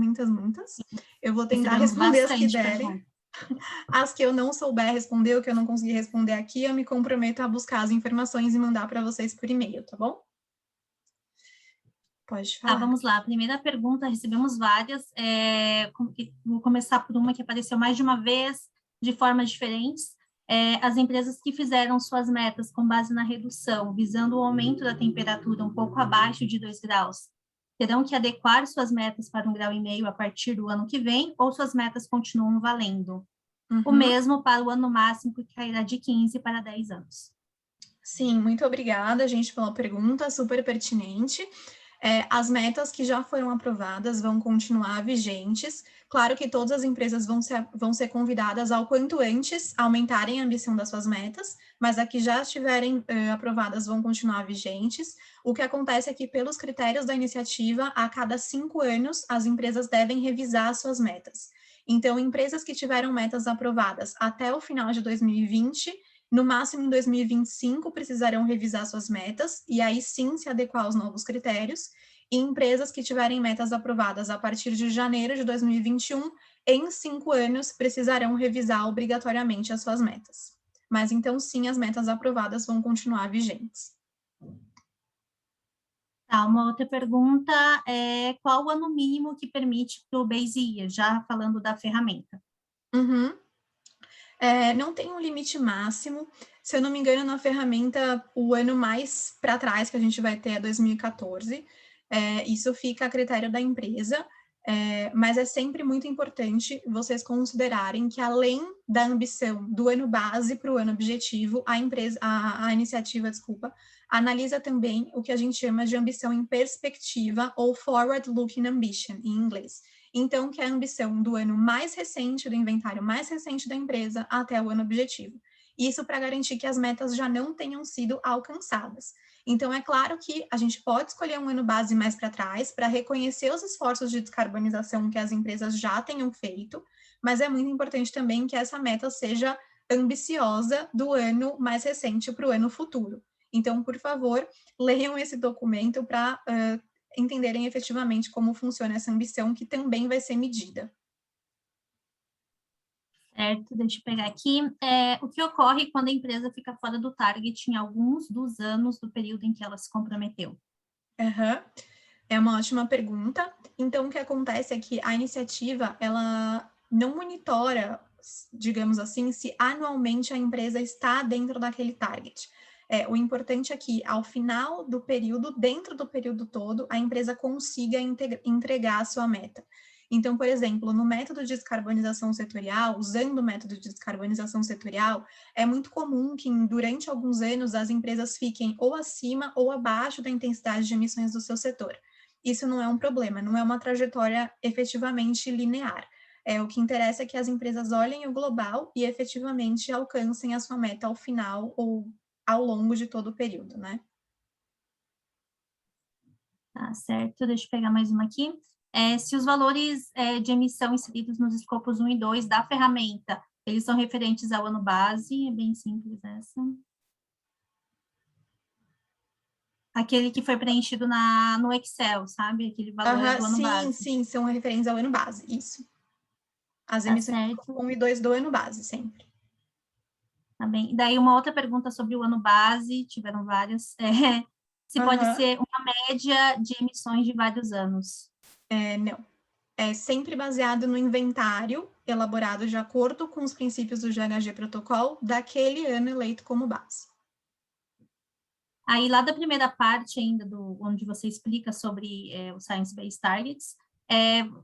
Eu vou tentar responder as que derem. As que eu não souber responder, ou que eu não conseguir responder aqui, eu me comprometo a buscar as informações e mandar para vocês por e-mail, tá bom? Pode falar. Tá, vamos lá. A primeira pergunta, recebemos várias. Vou começar por uma que apareceu mais de uma vez, de formas diferentes. As empresas que fizeram suas metas com base na redução, visando o aumento da temperatura um pouco abaixo de 2 graus, terão que adequar suas metas para 1,5 graus a partir do ano que vem, ou suas metas continuam valendo? O mesmo para o ano máximo, que cairá de 15 para 10 anos. Sim, muito obrigada, gente, pela pergunta, super pertinente. As metas que já foram aprovadas vão continuar vigentes. Claro que todas as empresas vão ser convidadas ao quanto antes a aumentarem a ambição das suas metas, mas as que já estiverem aprovadas vão continuar vigentes. O que acontece é que, pelos critérios da iniciativa, a cada 5 anos, as empresas devem revisar as suas metas. Então, empresas que tiveram metas aprovadas até o final de 2020, no máximo em 2025, precisarão revisar suas metas e aí sim se adequar aos novos critérios. E empresas que tiverem metas aprovadas a partir de janeiro de 2021, em 5 anos, precisarão revisar obrigatoriamente as suas metas. Mas então, sim, as metas aprovadas vão continuar vigentes. Tá, uma outra pergunta é qual o ano mínimo que permite para o Base Year, já falando da ferramenta? Não tem um limite máximo. Se eu não me engano, na ferramenta, o ano mais para trás que a gente vai ter é 2014. Isso fica a critério da empresa, mas é sempre muito importante vocês considerarem que, além da ambição do ano base para o ano objetivo, a iniciativa, analisa também o que a gente chama de ambição em perspectiva, ou forward-looking ambition, em inglês. Então, que é a ambição do ano mais recente, do inventário mais recente da empresa, até o ano objetivo. Isso para garantir que as metas já não tenham sido alcançadas. Então, é claro que a gente pode escolher um ano base mais para trás para reconhecer os esforços de descarbonização que as empresas já tenham feito, mas é muito importante também que essa meta seja ambiciosa do ano mais recente para o ano futuro. Então, por favor, leiam esse documento para entenderem efetivamente como funciona essa ambição, que também vai ser medida. Certo, deixa eu pegar aqui. O que ocorre quando a empresa fica fora do target em alguns dos anos do período em que ela se comprometeu? É uma ótima pergunta. Então, o que acontece é que a iniciativa, ela não monitora, digamos assim, se anualmente a empresa está dentro daquele target. O importante é que, ao final do período, dentro do período todo, a empresa consiga entregar a sua meta. Então, por exemplo, no método de descarbonização setorial, usando o método de descarbonização setorial, é muito comum que, durante alguns anos, as empresas fiquem ou acima ou abaixo da intensidade de emissões do seu setor. Isso não é um problema, não é uma trajetória efetivamente linear. O que interessa é que as empresas olhem o global e efetivamente alcancem a sua meta ao final ou ao longo de todo o período, né? Tá certo, deixa eu pegar mais uma aqui. Se os valores de emissão inseridos nos escopos 1 e 2 da ferramenta, eles são referentes ao ano base, é bem simples essa. Aquele que foi preenchido no Excel, sabe? Aquele valor do ano base. Sim, são referentes ao ano base, isso. As emissões 1 e 2 do ano base, sempre. Tá bem. Daí, uma outra pergunta sobre o ano base, tiveram várias, se pode ser uma média de emissões de vários anos. Não. É sempre baseado no inventário elaborado de acordo com os princípios do GHG Protocol daquele ano eleito como base. Aí, lá da primeira parte ainda, onde você explica sobre o Science Based Targets,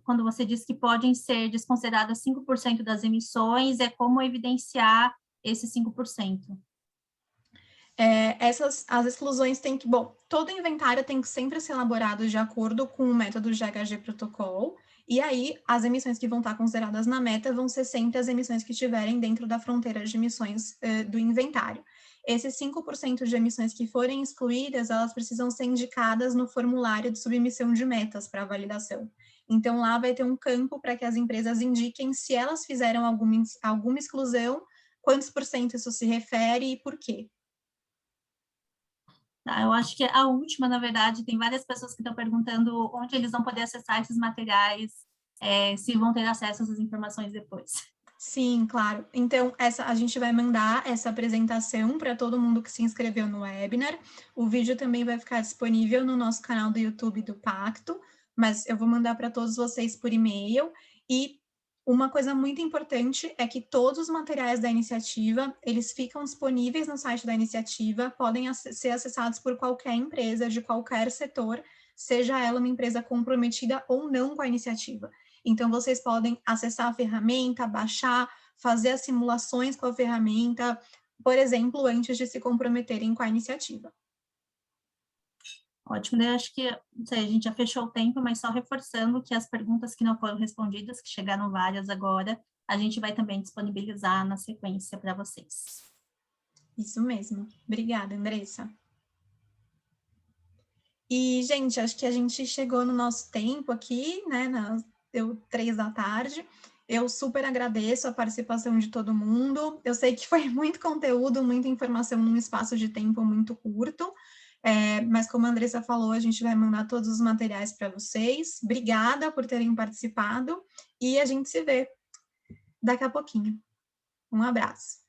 quando você diz que podem ser desconsideradas 5% das emissões, como evidenciar esses 5%? As exclusões têm que... Bom, todo inventário tem que sempre ser elaborado de acordo com o método GHG Protocol, e aí as emissões que vão estar consideradas na meta vão ser sempre as emissões que estiverem dentro da fronteira de emissões do inventário. Esses 5% de emissões que forem excluídas, elas precisam ser indicadas no formulário de submissão de metas para validação. Então, lá vai ter um campo para que as empresas indiquem se elas fizeram alguma exclusão, quantos por cento isso se refere e por quê. Tá, eu acho que a última, na verdade, tem várias pessoas que estão perguntando onde eles vão poder acessar esses materiais, se vão ter acesso a essas informações depois. Sim, claro. Então, a gente vai mandar essa apresentação para todo mundo que se inscreveu no webinar. O vídeo também vai ficar disponível no nosso canal do YouTube do Pacto, mas eu vou mandar para todos vocês por e-mail. E uma coisa muito importante é que todos os materiais da iniciativa, eles ficam disponíveis no site da iniciativa, podem ser acessados por qualquer empresa de qualquer setor, seja ela uma empresa comprometida ou não com a iniciativa. Então, vocês podem acessar a ferramenta, baixar, fazer as simulações com a ferramenta, por exemplo, antes de se comprometerem com a iniciativa. Ótimo, eu acho que, não sei, a gente já fechou o tempo, mas só reforçando que as perguntas que não foram respondidas, que chegaram várias agora, a gente vai também disponibilizar na sequência para vocês. Isso mesmo. Obrigada, Andressa. E, gente, acho que a gente chegou no nosso tempo aqui, né? Deu 3 da tarde. Eu super agradeço a participação de todo mundo. Eu sei que foi muito conteúdo, muita informação num espaço de tempo muito curto. Mas como a Andressa falou, a gente vai mandar todos os materiais para vocês. Obrigada por terem participado e a gente se vê daqui a pouquinho. Um abraço.